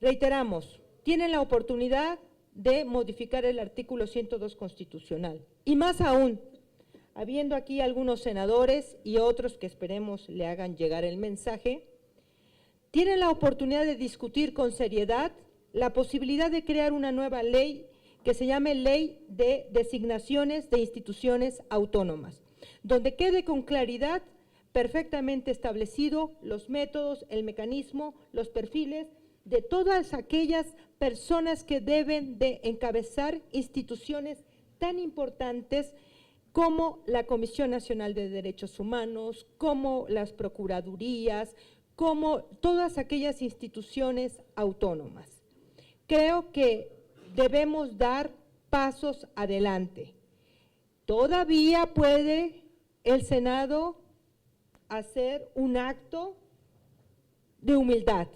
S3: Reiteramos, tienen la oportunidad de modificar el artículo 102 constitucional. Y más aún, habiendo aquí algunos senadores y otros que esperemos le hagan llegar el mensaje, tienen la oportunidad de discutir con seriedad la posibilidad de crear una nueva ley que se llame Ley de Designaciones de Instituciones Autónomas, donde quede con claridad perfectamente establecido los métodos, el mecanismo, los perfiles de todas aquellas personas que deben de encabezar instituciones tan importantes como la Comisión Nacional de Derechos Humanos, como las procuradurías, como todas aquellas instituciones autónomas. Creo que debemos dar pasos adelante. Todavía puede el Senado hacer un acto de humildad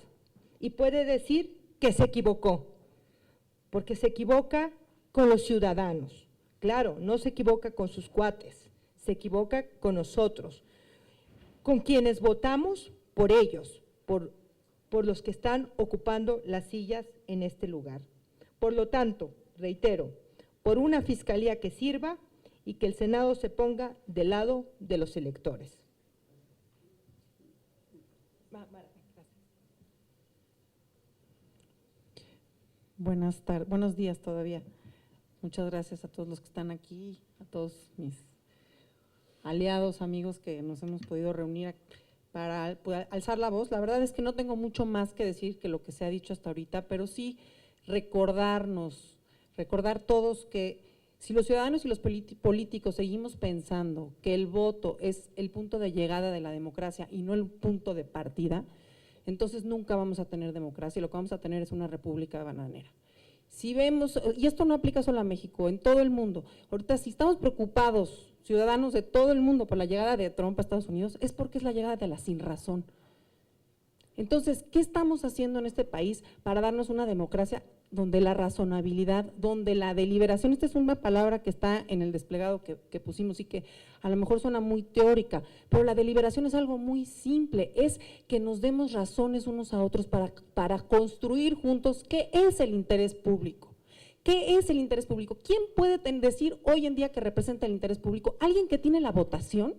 S3: y puede decir que se equivocó, porque se equivoca con los ciudadanos. Claro, no se equivoca con sus cuates, se equivoca con nosotros, con quienes votamos por ellos, por los que están ocupando las sillas en este lugar. Por lo tanto, reitero, por una fiscalía que sirva y que el Senado se ponga del lado de los electores.
S8: Buenos días todavía. Muchas gracias a todos los que están aquí, a todos mis aliados, amigos que nos hemos podido reunir para alzar la voz. La verdad es que no tengo mucho más que decir que lo que se ha dicho hasta ahorita, pero sí recordar todos que si los ciudadanos y los políticos seguimos pensando que el voto es el punto de llegada de la democracia y no el punto de partida, entonces nunca vamos a tener democracia y lo que vamos a tener es una república bananera. Si vemos, y esto no aplica solo a México, en todo el mundo, ahorita si estamos preocupados, ciudadanos de todo el mundo, por la llegada de Trump a Estados Unidos, es porque es la llegada de la sinrazón. Entonces, ¿qué estamos haciendo en este país para darnos una democracia donde la razonabilidad, donde la deliberación, esta es una palabra que está en el desplegado que pusimos y que a lo mejor suena muy teórica, pero la deliberación es algo muy simple, es que nos demos razones unos a otros para construir juntos qué es el interés público. ¿Qué es el interés público? ¿Quién puede decir hoy en día que representa el interés público? ¿Alguien que tiene la votación?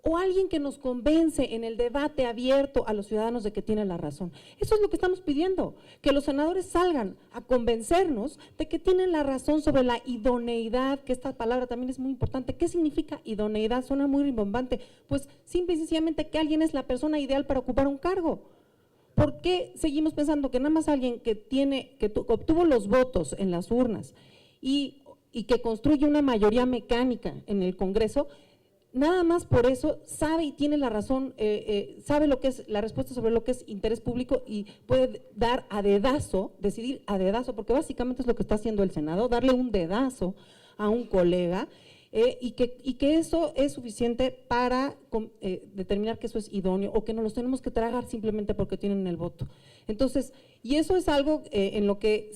S8: ¿O alguien que nos convence en el debate abierto a los ciudadanos de que tiene la razón? Eso es lo que estamos pidiendo, que los senadores salgan a convencernos de que tienen la razón sobre la idoneidad, que esta palabra también es muy importante. ¿Qué significa idoneidad? Suena muy rimbombante. Pues simple y sencillamente que alguien es la persona ideal para ocupar un cargo. ¿Por qué seguimos pensando que nada más alguien que obtuvo los votos en las urnas y que construye una mayoría mecánica en el Congreso, nada más por eso sabe y tiene la razón, sabe lo que es la respuesta sobre lo que es interés público y puede dar a dedazo, decidir a dedazo, porque básicamente es lo que está haciendo el Senado, darle un dedazo a un colega y que eso es suficiente para determinar que eso es idóneo o que no los tenemos que tragar simplemente porque tienen el voto. Entonces, y eso es algo en lo que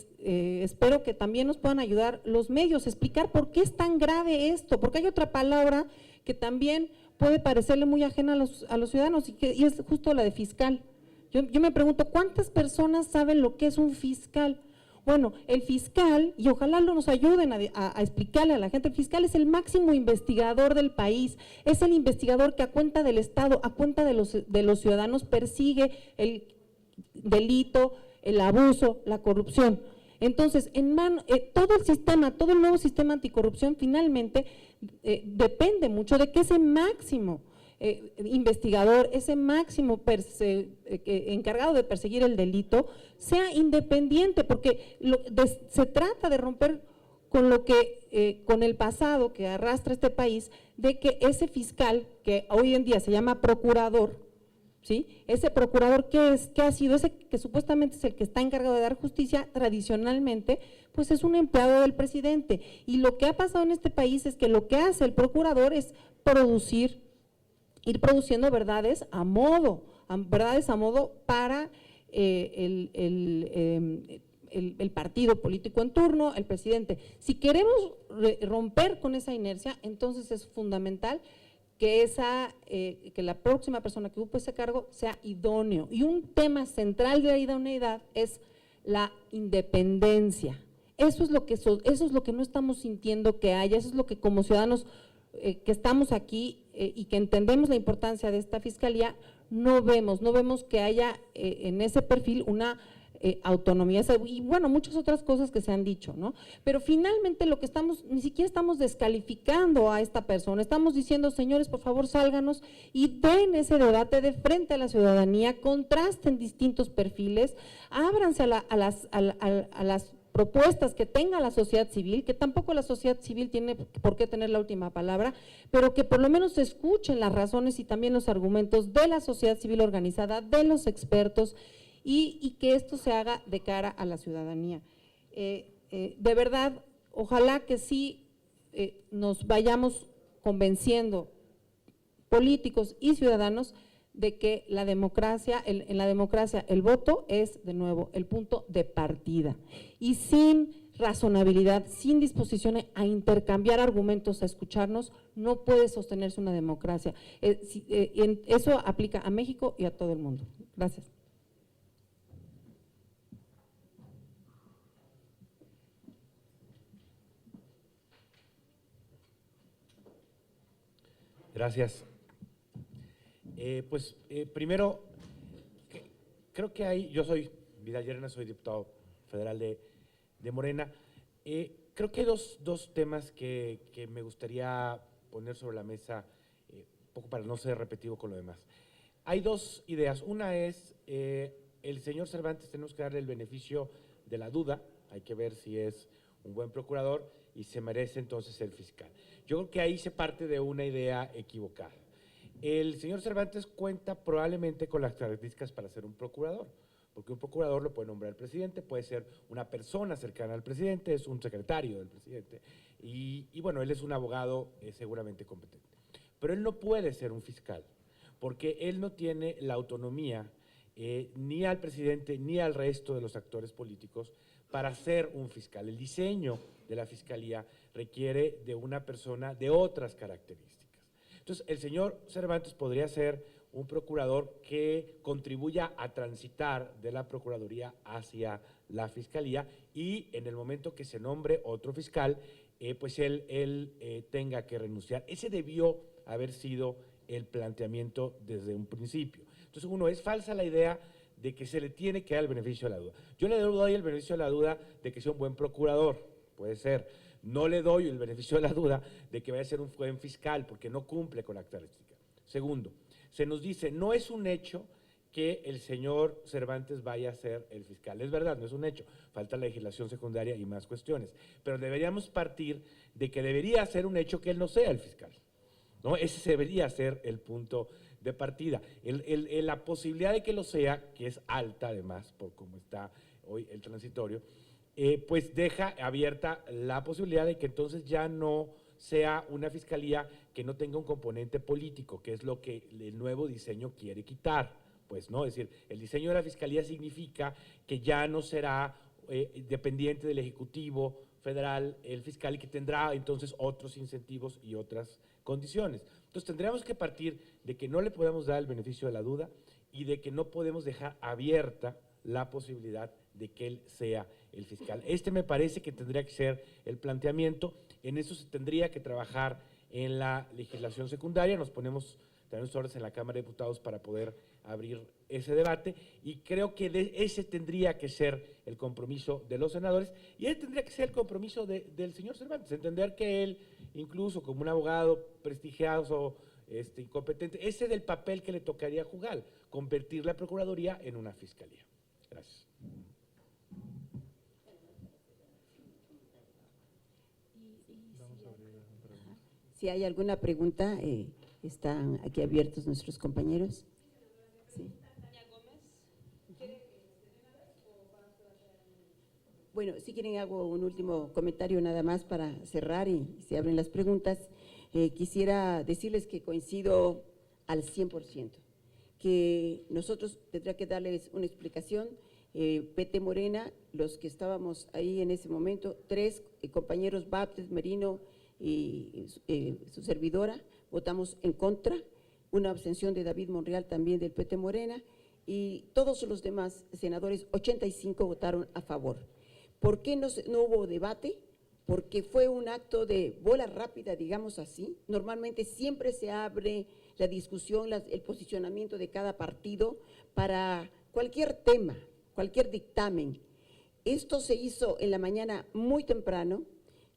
S8: espero que también nos puedan ayudar los medios, explicar por qué es tan grave esto, porque hay otra palabra que también puede parecerle muy ajena a los ciudadanos y es justo la de fiscal. Yo me pregunto, ¿cuántas personas saben lo que es un fiscal? Bueno, el fiscal, y ojalá nos ayuden a explicarle a la gente, el fiscal es el máximo investigador del país, es el investigador que a cuenta del Estado, a cuenta de los ciudadanos persigue el delito, el abuso, la corrupción. Entonces, todo el sistema, todo el nuevo sistema anticorrupción finalmente depende mucho de que ese máximo investigador, ese máximo encargado de perseguir el delito, sea independiente, porque se trata de romper con el pasado que arrastra este país, de que ese fiscal, que hoy en día se llama procurador, ¿sí? Ese procurador que ha sido ese que supuestamente es el que está encargado de dar justicia, tradicionalmente, pues es un empleado del presidente. Y lo que ha pasado en este país es que lo que hace el procurador es ir produciendo verdades a modo para el partido político en turno, el presidente. Si queremos romper con esa inercia, entonces es fundamental que la próxima persona que ocupe ese cargo sea idóneo. Y un tema central de la idoneidad es la independencia. Eso es lo que no estamos sintiendo que haya, eso es lo que como ciudadanos que estamos aquí y que entendemos la importancia de esta fiscalía, no vemos que haya en ese perfil una autonomía y bueno, muchas otras cosas que se han dicho, ¿no? Pero finalmente ni siquiera estamos descalificando a esta persona, estamos diciendo, señores, por favor sálganos y den ese debate de frente a la ciudadanía, contrasten distintos perfiles, ábranse a las propuestas que tenga la sociedad civil, que tampoco la sociedad civil tiene por qué tener la última palabra, pero que por lo menos se escuchen las razones y también los argumentos de la sociedad civil organizada, de los expertos, y que esto se haga de cara a la ciudadanía. De verdad, ojalá que sí nos vayamos convenciendo, políticos y ciudadanos, de que en la democracia el voto es, de nuevo, el punto de partida. Y sin razonabilidad, sin disposición a intercambiar argumentos, a escucharnos, no puede sostenerse una democracia. Eso aplica a México y a todo el mundo. Gracias.
S9: Gracias. Primero, creo que yo soy Vidal Llerena, soy diputado federal de Morena. Creo que hay dos temas que me gustaría poner sobre la mesa, un poco para no ser repetitivo con lo demás. Hay dos ideas. Una es, el señor Cervantes tenemos que darle el beneficio de la duda, hay que ver si es un buen procurador y se merece entonces ser fiscal. Yo creo que ahí se parte de una idea equivocada. El señor Cervantes cuenta probablemente con las características para ser un procurador, porque un procurador lo puede nombrar el presidente, puede ser una persona cercana al presidente, es un secretario del presidente, y bueno, él es un abogado seguramente competente. Pero él no puede ser un fiscal, porque él no tiene la autonomía ni al presidente ni al resto de los actores políticos para ser un fiscal. El diseño de la fiscalía requiere de una persona de otras características. Entonces, el señor Cervantes podría ser un procurador que contribuya a transitar de la Procuraduría hacia la Fiscalía y en el momento que se nombre otro fiscal, pues él tenga que renunciar. Ese debió haber sido el planteamiento desde un principio. Entonces, uno, es falsa la idea de que se le tiene que dar el beneficio de la duda. Yo le doy el beneficio de la duda de que sea un buen procurador, puede ser. No le doy el beneficio de la duda de que vaya a ser un buen fiscal, porque no cumple con la característica. Segundo, se nos dice, no es un hecho que el señor Cervantes vaya a ser el fiscal. Es verdad, no es un hecho, falta legislación secundaria y más cuestiones, pero deberíamos partir de que debería ser un hecho que él no sea el fiscal, ¿no? Ese debería ser el punto de partida. La posibilidad de que lo sea, que es alta además, por cómo está hoy el transitorio, pues deja abierta la posibilidad de que entonces ya no sea una fiscalía que no tenga un componente político, que es lo que el nuevo diseño quiere quitar, pues, ¿no? Es decir, el diseño de la fiscalía significa que ya no será dependiente del Ejecutivo Federal el fiscal y que tendrá entonces otros incentivos y otras condiciones. Entonces tendríamos que partir de que no le podemos dar el beneficio de la duda y de que no podemos dejar abierta la posibilidad de que él sea el fiscal. Me parece que tendría que ser el planteamiento. En eso se tendría que trabajar en la legislación secundaria. Nos ponemos también horas en la Cámara de Diputados para poder abrir ese debate y creo que ese tendría que ser el compromiso de los senadores y ese tendría que ser el compromiso del señor Cervantes, entender que él, incluso como un abogado prestigiado, incompetente, ese es el papel que le tocaría jugar, convertir la Procuraduría en una fiscalía. Gracias.
S1: Si hay alguna pregunta, están aquí abiertos nuestros compañeros. Sí. Bueno, si quieren hago un último comentario nada más para cerrar y se abren las preguntas. Quisiera decirles que coincido al 100%, que nosotros tendrá que darles una explicación PT Morena, los que estábamos ahí en ese momento, 3 compañeros, Baptist, Merino y su servidora, votamos en contra, una abstención de David Monreal también del PT Morena, y todos los demás senadores, 85, votaron a favor. ¿Por qué no hubo debate? Porque fue un acto de bola rápida, digamos así. Normalmente siempre se abre la discusión, el posicionamiento de cada partido para cualquier tema, cualquier dictamen. Esto se hizo en la mañana muy temprano,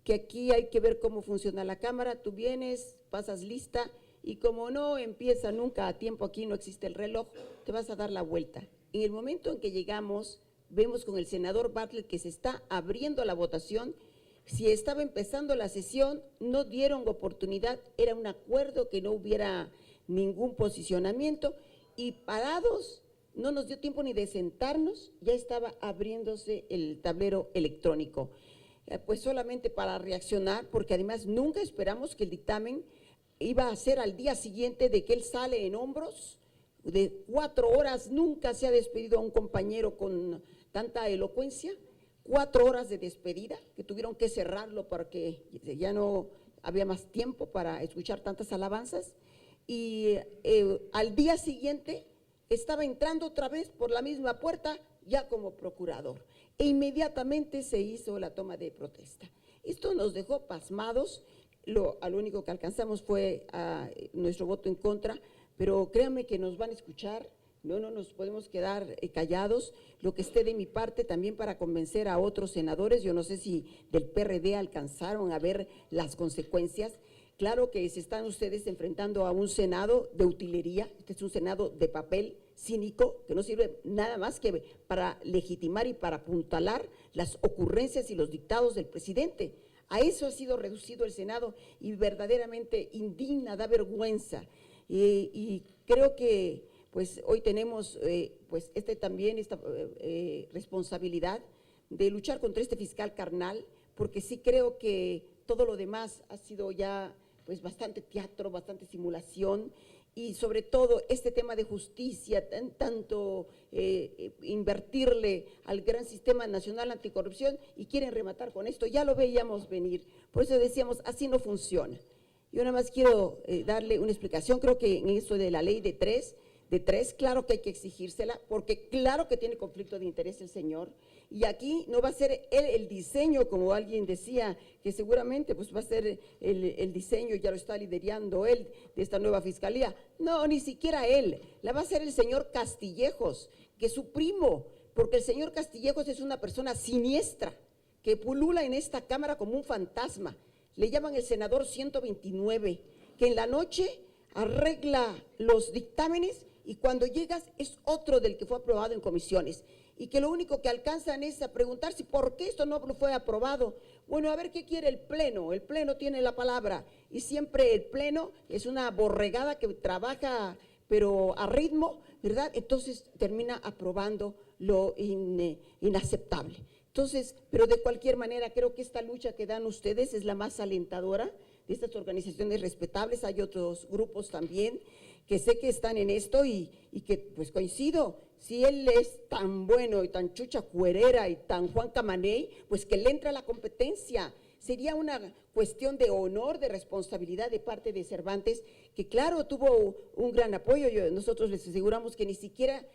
S1: que aquí hay que ver cómo funciona la Cámara. Tú vienes, pasas lista y como no empieza nunca a tiempo, aquí no existe el reloj, te vas a dar la vuelta. En el momento en que llegamos, vemos con el senador Bartlett que se está abriendo la votación. Si estaba empezando la sesión, no dieron oportunidad, era un acuerdo que no hubiera ningún posicionamiento y parados, no nos dio tiempo ni de sentarnos, ya estaba abriéndose el tablero electrónico. Pues solamente para reaccionar, porque además nunca esperamos que el dictamen iba a ser al día siguiente de que él sale en hombros, de 4 horas, nunca se ha despedido a un compañero con tanta elocuencia, 4 horas de despedida, que tuvieron que cerrarlo porque ya no había más tiempo para escuchar tantas alabanzas, y al día siguiente estaba entrando otra vez por la misma puerta ya como procurador, e inmediatamente se hizo la toma de protesta. Esto nos dejó pasmados, lo único que alcanzamos fue nuestro voto en contra, pero créanme que nos van a escuchar. No nos podemos quedar callados, lo que esté de mi parte también para convencer a otros senadores. Yo no sé si del PRD alcanzaron a ver las consecuencias. Claro que se están ustedes enfrentando a un Senado de utilería, este es un Senado de papel cínico que no sirve nada más que para legitimar y para apuntalar las ocurrencias y los dictados del presidente. A eso ha sido reducido el Senado y verdaderamente indigna, da vergüenza. Y creo que pues hoy tenemos pues también esta responsabilidad de luchar contra este fiscal carnal, porque sí creo que todo lo demás ha sido ya pues bastante teatro, bastante simulación, y sobre todo este tema de justicia, tanto invertirle al gran sistema nacional anticorrupción, y quieren rematar con esto, ya lo veíamos venir, por eso decíamos, así no funciona. Yo nada más quiero darle una explicación, creo que en esto de la ley de tres, claro que hay que exigírsela, porque claro que tiene conflicto de interés el señor, y aquí no va a ser él el diseño, como alguien decía, que seguramente pues va a ser el diseño, ya lo está liderando él, de esta nueva fiscalía. No, ni siquiera él, la va a hacer el señor Castillejos, que es su primo, porque el señor Castillejos es una persona siniestra, que pulula en esta Cámara como un fantasma. Le llaman el senador 129, que en la noche arregla los dictámenes y cuando llegas es otro del que fue aprobado en comisiones, y que lo único que alcanzan es a preguntarse por qué esto no fue aprobado. Bueno, a ver qué quiere el Pleno tiene la palabra, y siempre el Pleno es una borregada que trabaja pero a ritmo, ¿verdad? Entonces termina aprobando lo inaceptable. Entonces, pero de cualquier manera creo que esta lucha que dan ustedes es la más alentadora de estas organizaciones respetables. Hay otros grupos también que sé que están en esto y que pues coincido, si él es tan bueno y tan chucha cuerera y tan Juan Camaney, pues que le entra la competencia. Sería una cuestión de honor, de responsabilidad de parte de Cervantes, que claro, tuvo un gran apoyo. Nosotros les aseguramos que ni siquiera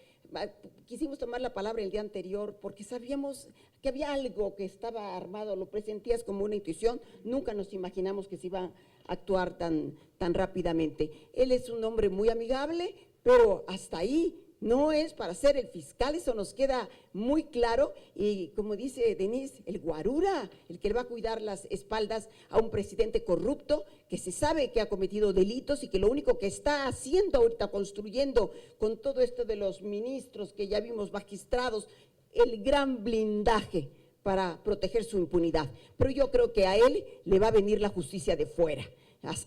S1: quisimos tomar la palabra el día anterior porque sabíamos que había algo que estaba armado, lo presentías como una intuición, nunca nos imaginamos que se iba a actuar tan rápidamente. Él es un hombre muy amigable, pero hasta ahí. No es para ser el fiscal, eso nos queda muy claro, y como dice Denise, el guarura, el que le va a cuidar las espaldas a un presidente corrupto que se sabe que ha cometido delitos y que lo único que está haciendo ahorita, construyendo con todo esto de los ministros que ya vimos magistrados, el gran blindaje para proteger su impunidad. Pero yo creo que a él le va a venir la justicia de fuera,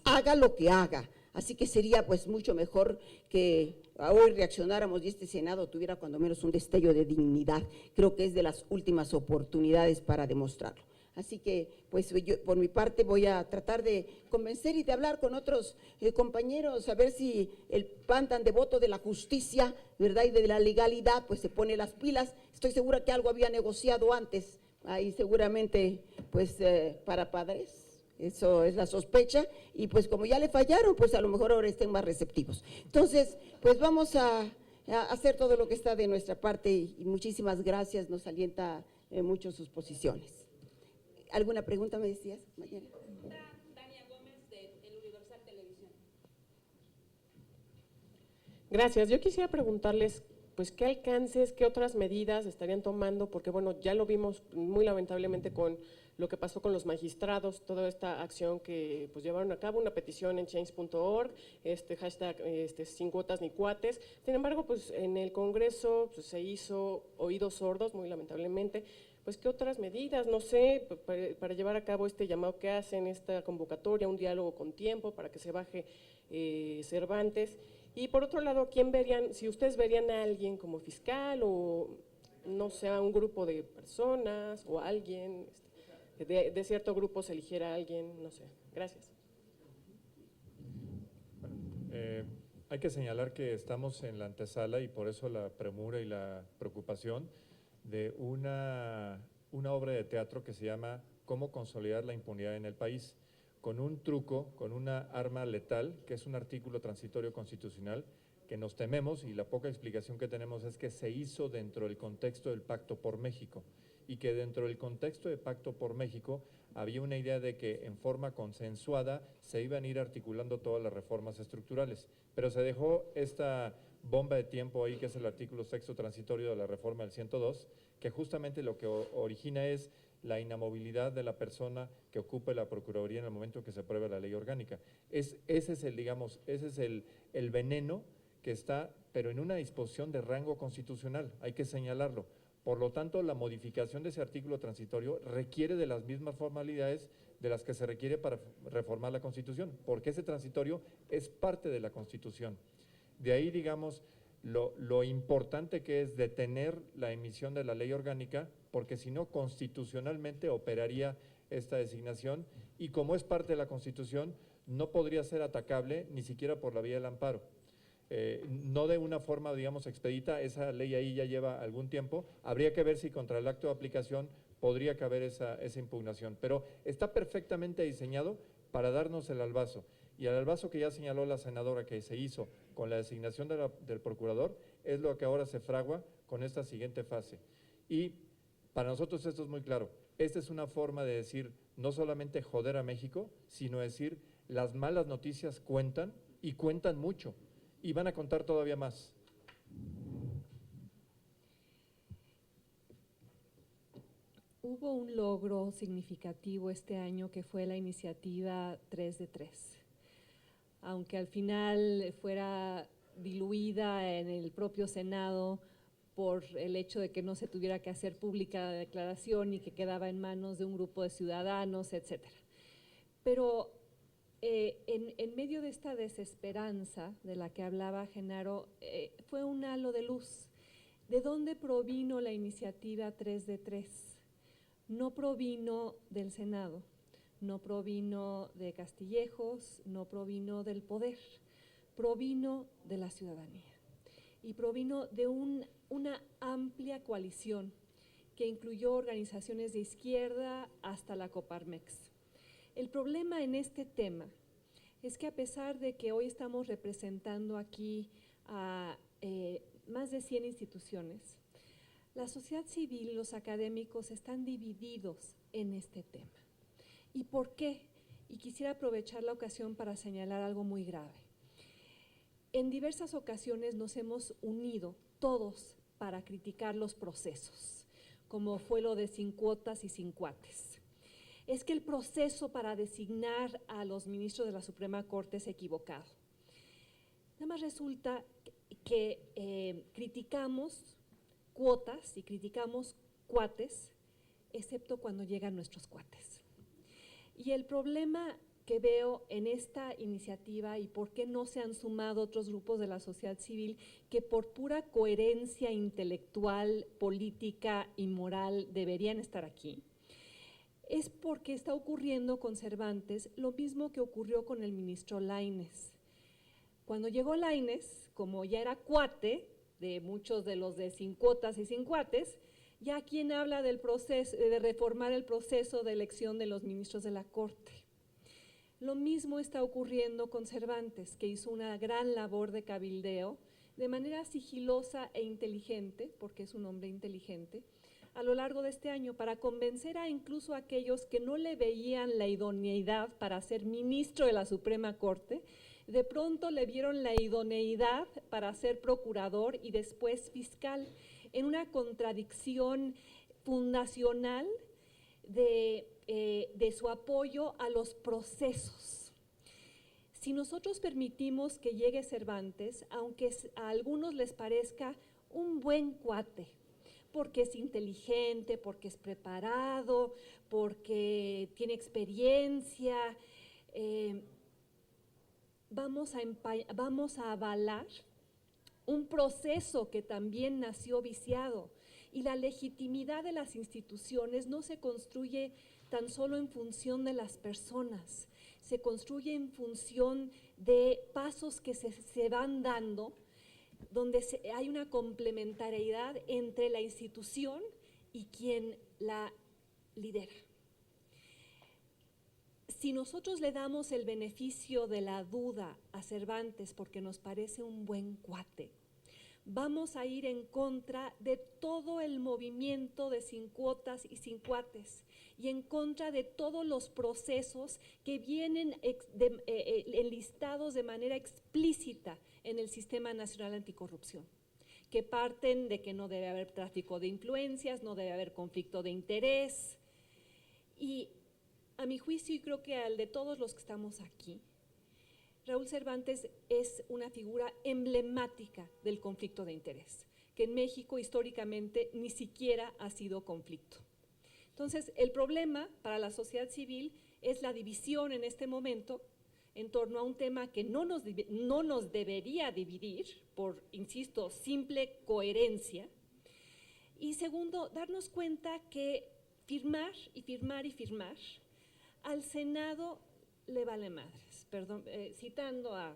S1: haga lo que haga. Así que sería pues mucho mejor que hoy reaccionáramos y este Senado tuviera cuando menos un destello de dignidad. Creo que es de las últimas oportunidades para demostrarlo. Así que, pues yo por mi parte voy a tratar de convencer y de hablar con otros compañeros, a ver si el PAN tan devoto de la justicia, ¿verdad?, y de la legalidad, pues se pone las pilas. Estoy segura que algo había negociado antes, ahí seguramente, pues para padres. Eso es la sospecha, y pues como ya le fallaron, pues a lo mejor ahora estén más receptivos. Entonces, pues vamos a hacer todo lo que está de nuestra parte, y muchísimas gracias, nos alienta mucho sus posiciones. ¿Alguna pregunta me decías, Mayela?
S10: Tania Gómez, del Universal Televisión. Gracias. Yo quisiera preguntarles, pues, ¿qué alcances, qué otras medidas estarían tomando? Porque, bueno, ya lo vimos muy lamentablemente con lo que pasó con los magistrados, toda esta acción que pues llevaron a cabo, una petición en change.org, hashtag sin cuotas ni cuates. Sin embargo, pues en el Congreso pues, se hizo oídos sordos, muy lamentablemente. Pues, ¿qué otras medidas? No sé, para llevar a cabo este llamado que hacen, esta convocatoria, un diálogo con tiempo para que se baje Cervantes. Y por otro lado, ¿quién verían, si ustedes verían a alguien como fiscal o, no sé, a un grupo de personas o alguien, de cierto grupo se eligiera a alguien, no sé. Gracias.
S4: Hay que señalar que estamos en la antesala, y por eso la premura y la preocupación, de una obra de teatro que se llama ¿Cómo consolidar la impunidad en el país?, con un truco, con una arma letal, que es un artículo transitorio constitucional, que nos tememos, y la poca explicación que tenemos es que se hizo dentro del contexto del Pacto por México, y que dentro del contexto del Pacto por México había una idea de que en forma consensuada se iban a ir articulando todas las reformas estructurales, pero se dejó esta bomba de tiempo ahí, que es el artículo 6º transitorio de la reforma del 102, que justamente lo que origina es la inamovilidad de la persona que ocupe la Procuraduría en el momento que se apruebe la ley orgánica. Ese es el veneno que está, pero en una disposición de rango constitucional, hay que señalarlo. Por lo tanto, la modificación de ese artículo transitorio requiere de las mismas formalidades de las que se requiere para reformar la Constitución, porque ese transitorio es parte de la Constitución. De ahí, digamos, lo importante que es detener la emisión de la ley orgánica, porque si no, constitucionalmente operaría esta designación, y como es parte de la Constitución, no podría ser atacable ni siquiera por la vía del amparo. No de una forma, digamos, expedita, esa ley ahí ya lleva algún tiempo, habría que ver si contra el acto de aplicación podría caber esa impugnación, pero está perfectamente diseñado para darnos el albazo, y el albazo que ya señaló la senadora que se hizo con la designación del procurador es lo que ahora se fragua con esta siguiente fase. Y para nosotros esto es muy claro, esta es una forma de decir no solamente joder a México, sino decir las malas noticias cuentan, y cuentan mucho, y van a contar todavía más.
S5: Hubo un logro significativo este año que fue la iniciativa 3 de 3. Aunque al final fuera diluida en el propio Senado por el hecho de que no se tuviera que hacer pública la declaración y que quedaba en manos de un grupo de ciudadanos, etcétera. Pero en medio de esta desesperanza de la que hablaba Genaro, fue un halo de luz. ¿De dónde provino la iniciativa 3 de 3? No provino del Senado, no provino de Castillejos, no provino del poder, provino de la ciudadanía, y provino de una amplia coalición que incluyó organizaciones de izquierda hasta la Coparmex. El problema en este tema es que, a pesar de que hoy estamos representando aquí a más de 100 instituciones, la sociedad civil y los académicos están divididos en este tema. ¿Y por qué? Y quisiera aprovechar la ocasión para señalar algo muy grave. En diversas ocasiones nos hemos unido todos para criticar los procesos, como fue lo de sin cuotas y sin cuates. Es que el proceso para designar a los ministros de la Suprema Corte es equivocado. Nada más resulta que criticamos cuotas y criticamos cuates, excepto cuando llegan nuestros cuates. Y el problema que veo en esta iniciativa, y por qué no se han sumado otros grupos de la sociedad civil que por pura coherencia intelectual, política y moral deberían estar aquí, es porque está ocurriendo con Cervantes lo mismo que ocurrió con el ministro Lainez. Cuando llegó Lainez, como ya era cuate de muchos de los de sin cuotas y sin cuates, ya quien habla del proceso, de reformar el proceso de elección de los ministros de la Corte. Lo mismo está ocurriendo con Cervantes, que hizo una gran labor de cabildeo, de manera sigilosa e inteligente, porque es un hombre inteligente, a lo largo de este año, para convencer a incluso a aquellos que no le veían la idoneidad para ser ministro de la Suprema Corte, de pronto le vieron la idoneidad para ser procurador y después fiscal, en una contradicción fundacional de su apoyo a los procesos. Si nosotros permitimos que llegue Cervantes, aunque a algunos les parezca un buen cuate, porque es inteligente, porque es preparado, porque tiene experiencia, vamos a avalar un proceso que también nació viciado. Y la legitimidad de las instituciones no se construye tan solo en función de las personas, se construye en función de pasos que se van dando, donde hay una complementariedad entre la institución y quien la lidera. Si nosotros le damos el beneficio de la duda a Cervantes porque nos parece un buen cuate, vamos a ir en contra de todo el movimiento de sin cuotas y sin cuates y en contra de todos los procesos que vienen enlistados de manera explícita en el Sistema Nacional Anticorrupción, que parten de que no debe haber tráfico de influencias, no debe haber conflicto de interés. Y a mi juicio, y creo que al de todos los que estamos aquí, Raúl Cervantes es una figura emblemática del conflicto de interés, que en México históricamente ni siquiera ha sido conflicto. Entonces, el problema para la sociedad civil es la división en este momento en torno a un tema que no nos debería dividir por, insisto, simple coherencia. Y segundo, darnos cuenta que firmar y firmar y firmar al Senado le vale madres, perdón, citando a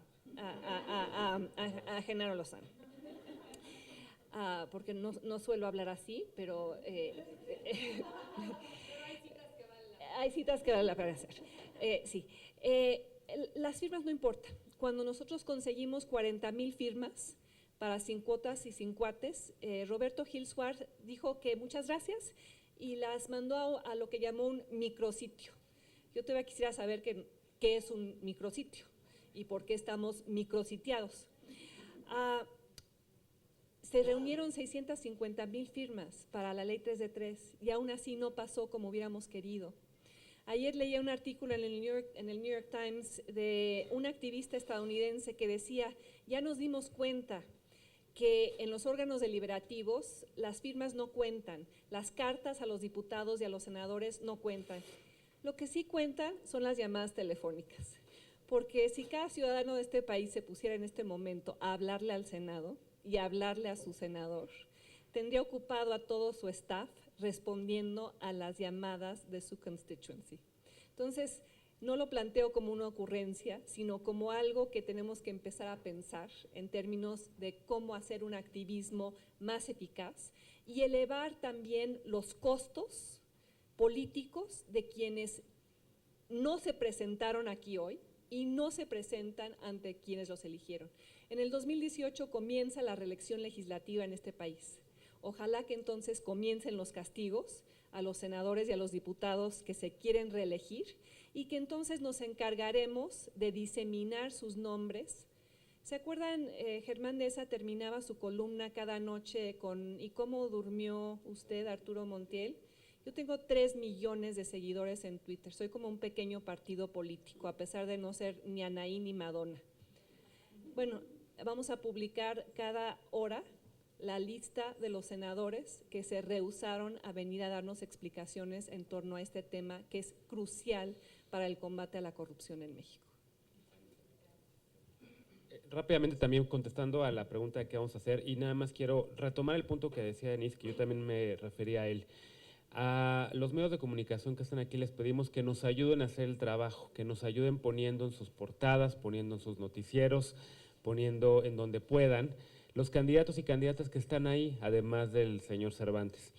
S5: Genaro Lozano, porque no suelo hablar así, pero hay citas que vale la pena hacer. Sí, las firmas no importan. Cuando nosotros conseguimos 40,000 firmas para sin cuotas y sin cuates, Roberto Gil Suárez dijo que muchas gracias y las mandó a lo que llamó un micrositio. Yo todavía quisiera saber qué es un micrositio y por qué estamos micrositiados. Se reunieron 650,000 firmas para la ley 3 de 3 y aún así no pasó como hubiéramos querido. Ayer leía un artículo en el New York Times de un activista estadounidense que decía, ya nos dimos cuenta que en los órganos deliberativos las firmas no cuentan, las cartas a los diputados y a los senadores no cuentan. Lo que sí cuentan son las llamadas telefónicas, porque si cada ciudadano de este país se pusiera en este momento a hablarle al Senado y a hablarle a su senador, tendría ocupado a todo su staff respondiendo a las llamadas de su constituency. Entonces, no lo planteo como una ocurrencia, sino como algo que tenemos que empezar a pensar en términos de cómo hacer un activismo más eficaz y elevar también los costos políticos de quienes no se presentaron aquí hoy y no se presentan ante quienes los eligieron. En el 2018 comienza la reelección legislativa en este país. Ojalá que entonces comiencen los castigos a los senadores y a los diputados que se quieren reelegir y que entonces nos encargaremos de diseminar sus nombres. ¿Se acuerdan? Germán Deza terminaba su columna cada noche con ¿y cómo durmió usted, Arturo Montiel? Yo tengo 3 millones de seguidores en Twitter, soy como un pequeño partido político, a pesar de no ser ni Anaí ni Madonna. Bueno, vamos a publicar cada hora la lista de los senadores que se rehusaron a venir a darnos explicaciones en torno a este tema que es crucial para el combate a la corrupción en México.
S6: Rápidamente también contestando a la pregunta que vamos a hacer y nada más quiero retomar el punto que decía Denise, que yo también me refería a él. A los medios de comunicación que están aquí les pedimos que nos ayuden a hacer el trabajo, que nos ayuden poniendo en sus portadas, poniendo en sus noticieros, poniendo en donde puedan los candidatos y candidatas que están ahí, además del señor Cervantes.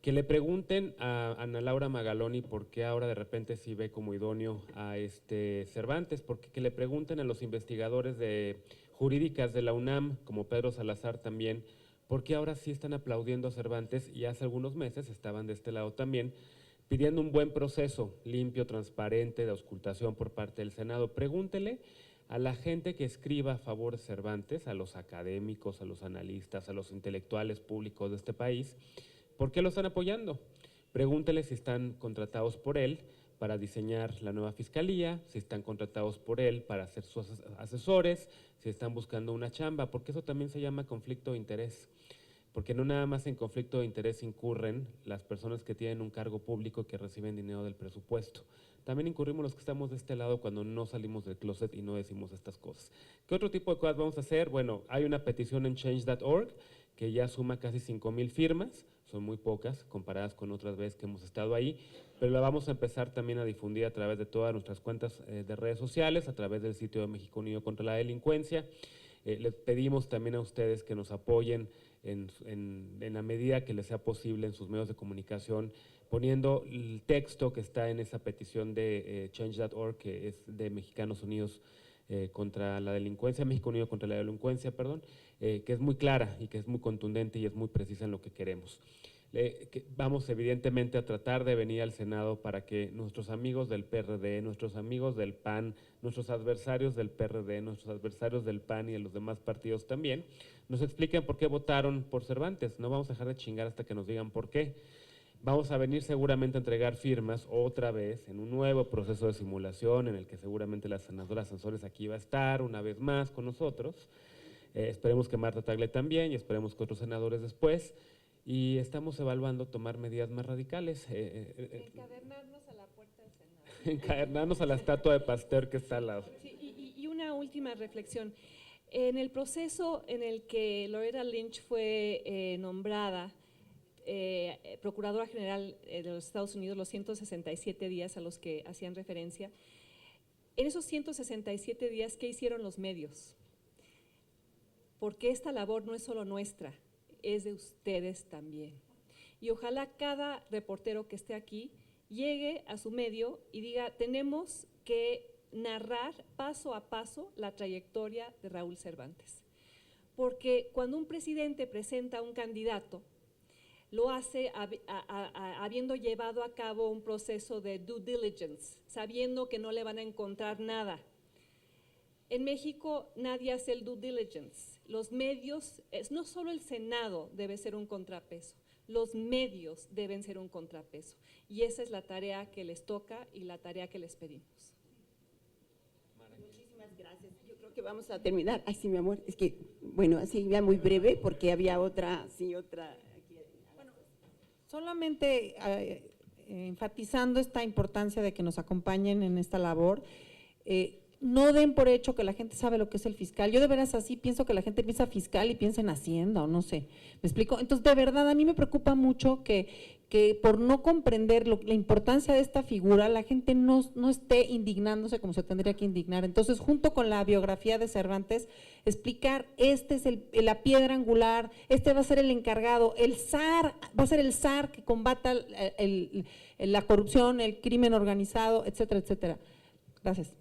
S6: Que le pregunten a Ana Laura Magaloni por qué ahora de repente sí ve como idóneo a Cervantes, porque que le pregunten a los investigadores de jurídicas de la UNAM, como Pedro Salazar también, por qué ahora sí están aplaudiendo a Cervantes y hace algunos meses estaban de este lado también, pidiendo un buen proceso limpio, transparente, de auscultación por parte del Senado. Pregúntele a la gente que escriba a favor de Cervantes, a los académicos, a los analistas, a los intelectuales públicos de este país, ¿por qué lo están apoyando? Pregúntele si están contratados por él para diseñar la nueva fiscalía, si están contratados por él para ser sus asesores, si están buscando una chamba, porque eso también se llama conflicto de interés. Porque no nada más en conflicto de interés incurren las personas que tienen un cargo público que reciben dinero del presupuesto. También incurrimos los que estamos de este lado cuando no salimos del closet y no decimos estas cosas. ¿Qué otro tipo de cosas vamos a hacer? Bueno, hay una petición en change.org que ya suma casi 5,000 firmas, son muy pocas comparadas con otras veces que hemos estado ahí, pero la vamos a empezar también a difundir a través de todas nuestras cuentas de redes sociales, a través del sitio de México Unido contra la Delincuencia. Les pedimos también a ustedes que nos apoyen en la medida que les sea posible en sus medios de comunicación, poniendo el texto que está en esa petición de change.org, que es de Mexicanos Unidos contra la delincuencia, México Unido contra la delincuencia, perdón, que es muy clara y que es muy contundente y es muy precisa en lo que queremos. Vamos evidentemente a tratar de venir al Senado para que nuestros amigos del PRD, nuestros amigos del PAN, nuestros adversarios del PRD, nuestros adversarios del PAN y de los demás partidos también, nos expliquen por qué votaron por Cervantes. No vamos a dejar de chingar hasta que nos digan por qué. Vamos a venir seguramente a entregar firmas otra vez en un nuevo proceso de simulación en el que seguramente la senadora Sansores aquí va a estar una vez más con nosotros. Esperemos que Marta Tagle también y esperemos que otros senadores después. Y estamos evaluando tomar medidas más radicales.
S5: Encadernarnos a la puerta del Senado.
S6: Encadernarnos a la estatua de Pasteur que está al lado.
S5: Sí, y una última reflexión. En el proceso en el que Loretta Lynch fue nombrada Procuradora General de los Estados Unidos, los 167 días a los que hacían referencia, en esos 167 días, ¿qué hicieron los medios? Porque esta labor no es solo nuestra, es de ustedes también. Y ojalá cada reportero que esté aquí llegue a su medio y diga, tenemos que narrar paso a paso la trayectoria de Raúl Cervantes. Porque cuando un presidente presenta a un candidato, lo hace habiendo llevado a cabo un proceso de due diligence, sabiendo que no le van a encontrar nada. En México nadie hace el due diligence. Los medios, no solo el Senado debe ser un contrapeso, los medios deben ser un contrapeso. Y esa es la tarea que les toca y la tarea que les pedimos.
S1: Muchísimas gracias. Yo creo que vamos a terminar. Ay, sí, mi amor. Es que, bueno, así ya muy breve porque había otra, sí, otra.
S8: Bueno, solamente enfatizando esta importancia de que nos acompañen en esta labor. No den por hecho que la gente sabe lo que es el fiscal. Yo de veras así pienso que la gente piensa fiscal y piensa en Hacienda o no sé, ¿me explico? Entonces, de verdad, a mí me preocupa mucho que por no comprender la importancia de esta figura, la gente no esté indignándose como se tendría que indignar. Entonces, junto con la biografía de Cervantes, explicar, este es la piedra angular, este va a ser el encargado, el zar, va a ser el zar que combata la corrupción, el crimen organizado, etcétera, etcétera. Gracias.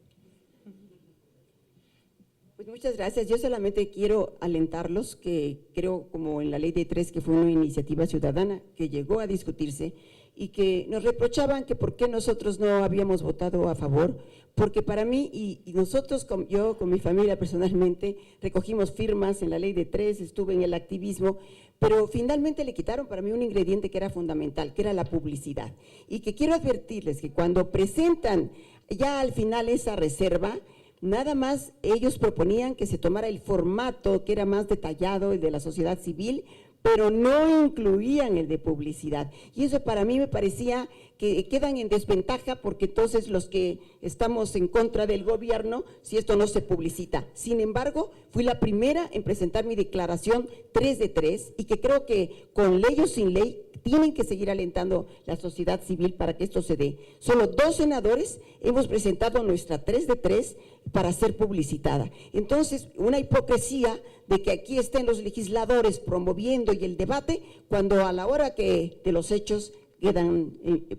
S1: Pues muchas gracias. Yo solamente quiero alentarlos que creo como en la Ley de 3 que fue una iniciativa ciudadana que llegó a discutirse y que nos reprochaban que por qué nosotros no habíamos votado a favor, porque para mí y nosotros, yo con mi familia personalmente recogimos firmas en la Ley de 3, estuve en el activismo, pero finalmente le quitaron para mí un ingrediente que era fundamental, que era la publicidad. Y que quiero advertirles que cuando presentan ya al final esa reserva, nada más ellos proponían que se tomara el formato que era más detallado, el de la sociedad civil, pero no incluían el de publicidad. Y eso para mí me parecía que quedan en desventaja porque entonces los que estamos en contra del gobierno, si esto no se publicita. Sin embargo, fui la primera en presentar mi declaración 3 de 3 y que creo que con ley o sin ley tienen que seguir alentando la sociedad civil para que esto se dé. Solo 2 senadores hemos presentado nuestra 3 de 3 para ser publicitada. Entonces, una hipocresía de que aquí estén los legisladores promoviendo y el debate, cuando a la hora de los hechos quedan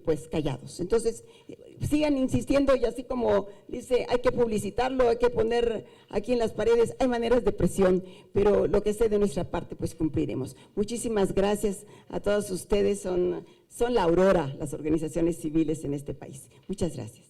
S1: pues callados. Entonces, sigan insistiendo y así como dice, hay que publicitarlo, hay que poner aquí en las paredes, hay maneras de presión, pero lo que esté de nuestra parte pues cumpliremos. Muchísimas gracias a todos ustedes, son la aurora las organizaciones civiles en este país. Muchas gracias.